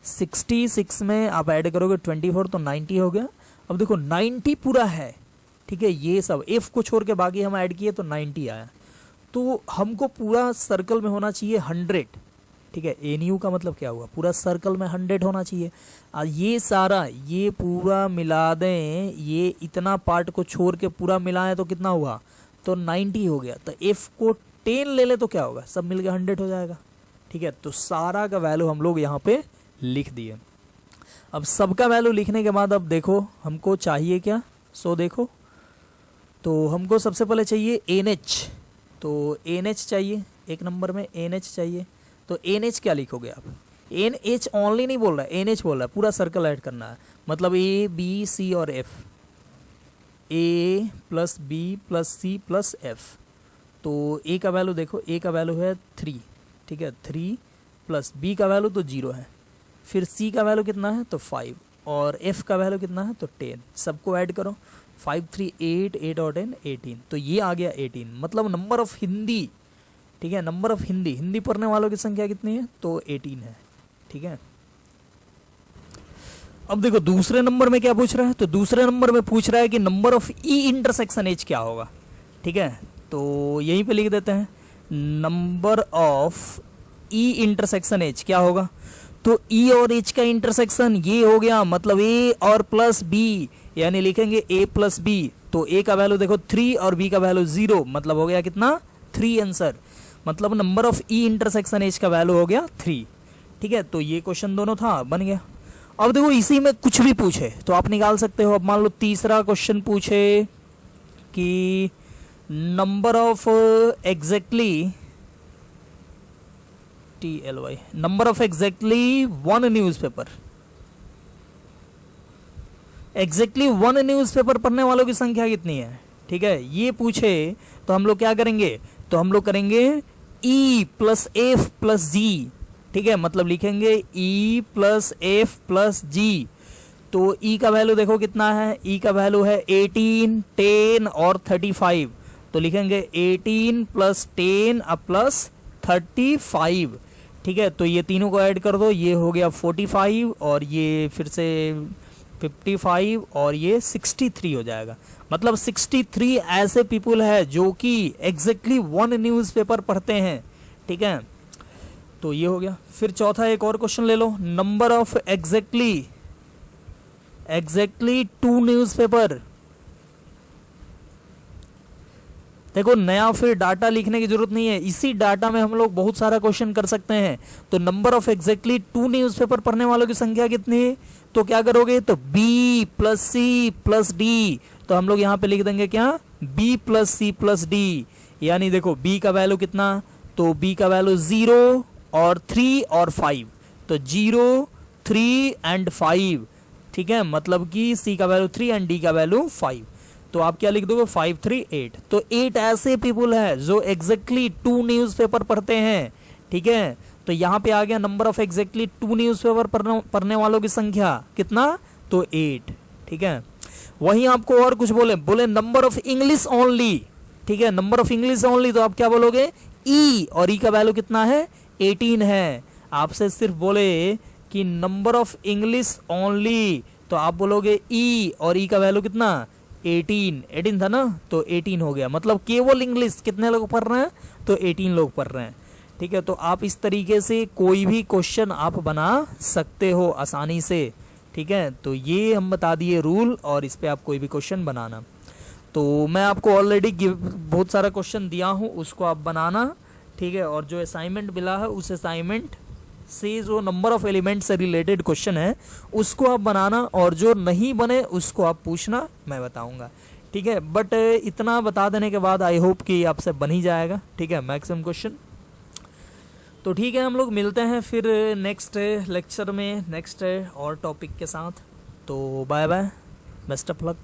66 में आप ऐड करोगे 24 तो 90 हो गया। अब देखो 90 पूरा है, ठीक है, ये सब एफ को छोड़ के बाकी हम ऐड किए तो 90 आया। तो हमको पूरा सर्कल में होना चाहिए 100, ठीक है। एनयू का मतलब क्या हुआ, पूरा सर्कल में 100 होना चाहिए। ये सारा ये पूरा मिला दें, ये इतना पार्ट को छोड़ के पूरा मिलाएं तो कितना हुआ, तो 90 हो गया। तो एफ को 10 ले ले तो क्या होगा, सब मिल के 100 हो जाएगा, ठीक है। तो सारा का वैल्यू हम लोग यहाँ पे लिख दिए। अब सबका वैल्यू लिखने के बाद अब देखो हमको चाहिए क्या, सो देखो तो हमको सबसे पहले चाहिए NH, तो NH चाहिए, एक नंबर में NH चाहिए। तो NH क्या लिखोगे आप, NH ओनली नहीं बोल रहा है, NH बोल रहा है, पूरा सर्कल ऐड करना है, मतलब A B C और F, A plus B plus C plus F। तो A का वैल्यू देखो, A का वैल्यू है 3, ठीक है, 3 प्लस B का वैल्यू तो 0 है, फिर C का वैल्यू कितना है तो 5, और F का वैल्यू कितना है तो 10। सबको ऐड करो, 5 3 8 और 10 18, तो ये आ गया 18, मतलब नंबर ऑफ हिंदी, ठीक है, नंबर ऑफ हिंदी पढ़ने वालों की संख्या कितनी है तो 18 है, ठीक है। अब देखो दूसरे नंबर में क्या पूछ रहा है, तो दूसरे नंबर में पूछ रहा है कि number of E intersection H क्या होगा, ठीक है। तो यहीं पे लिख देते हैं number of E intersection H क्या होगा, तो ई और एच का इंटरसेक्शन ये हो गया, मतलब ए और प्लस बी, यानी लिखेंगे ए प्लस बी। तो ए का वैल्यू देखो 3 और बी का वैल्यू 0, मतलब हो गया कितना 3 आंसर, मतलब number of E intersection H का वैल्यू हो गया 3, ठीक है। तो ये क्वेश्चन दोनों था, बन गया। अब देखो इसी में कुछ भी पूछे तो आप निकाल सकते हो। अब मान लो तीसरा क्वेश्चन पूछे कि number of exactly TLY, number of exactly 1 newspaper, exactly 1 newspaper पढ़ने वालों की संख्या कितनी है, ठीक है। ये पूछे तो हम लोग क्या करेंगे, तो हम लोग करेंगे E प्लस एफ प्लस जी, ठीक है, मतलब लिखेंगे E प्लस एफ प्लस जी। तो E का वैल्यू देखो कितना है, E का वैल्यू है 18 10 और 35, तो लिखेंगे 18 प्लस 10 प्लस 35, ठीक है। तो ये तीनों को ऐड कर दो, ये हो गया 45 और ये फिर से 55 और ये 63 हो जाएगा, मतलब 63 ऐसे पीपुल है जो कि एग्जैक्टली 1 न्यूज़पेपर पढ़ते हैं, ठीक है। तो ये हो गया। फिर चौथा एक और क्वेश्चन ले लो, नंबर ऑफ एग्जैक्टली 2 न्यूज़पेपर। देखो नया फिर डाटा लिखने की जरूरत नहीं है, इसी डाटा में हम लोग बहुत सारा क्वेश्चन कर सकते हैं। तो नंबर ऑफ एग्जैक्टली 2 न्यूज़पेपर पढ़ने वालों की संख्या कितनी है, तो क्या करोगे, तो B plus C plus D, तो हम लोग यहाँ पे लिख देंगे क्या B plus C plus D, यानी देखो B का वैल्यू कितना, तो B का वैल्यू 0 और 3 और 5, तो 0 3 एंड 5, ठीक है, मतलब कि C का वैल्यू 3 एंड D का वैल्यू 5। तो आप क्या लिख दोगे 5 3 8। तो 8 ऐसे पीपुल है जो एग्जैक्टली 2 न्यूज़पेपर पढ़ते हैं, ठीक है। तो यहाँ पे आ गया नंबर ऑफ एग्जैक्टली 2 न्यूज़पेपर पढ़ने वालों की संख्या कितना, तो 8, ठीक है। वहीं आपको और कुछ बोले नंबर ऑफ इंग्लिश ओनली, ठीक है, नंबर ऑफ इंग्लिश ओनली, तो आप क्या बोलोगे, ई, और ई का वैल्यू कितना है, 18 है। आपसे सिर्फ बोले कि नंबर ऑफ इंग्लिश ओनली, तो आप बोलोगे ई, और ई का वैल्यू कितना, 18 था ना, तो 18 हो गया। मतलब केवल इंग्लिश कितने लोग पढ़ रहे हैं, तो 18 लोग पढ़ रहे हैं, ठीक है। तो आप इस तरीके से कोई भी क्वेश्चन आप बना सकते हो आसानी से, ठीक है। तो ये हम बता दिए रूल, और इस पे आप कोई भी क्वेश्चन बनाना। तो मैं आपको ऑलरेडी बहुत सारा क्वेश्चन दिया हूँ, उसको आप बनाना, ठीक है। और जो असाइनमेंट मिला है उस असाइनमेंट से जो नंबर ऑफ एलिमेंट से रिलेटेड क्वेश्चन है उसको आप बनाना, और जो नहीं बने उसको आप पूछना, मैं बताऊंगा, ठीक है। बट इतना बता देने के बाद आई होप कि आपसे बन ही जाएगा, ठीक है, मैक्सिमम क्वेश्चन। तो ठीक है, हम लोग मिलते हैं फिर नेक्स्ट लेक्चर में नेक्स्ट और टॉपिक के साथ। तो bye bye, best of luck.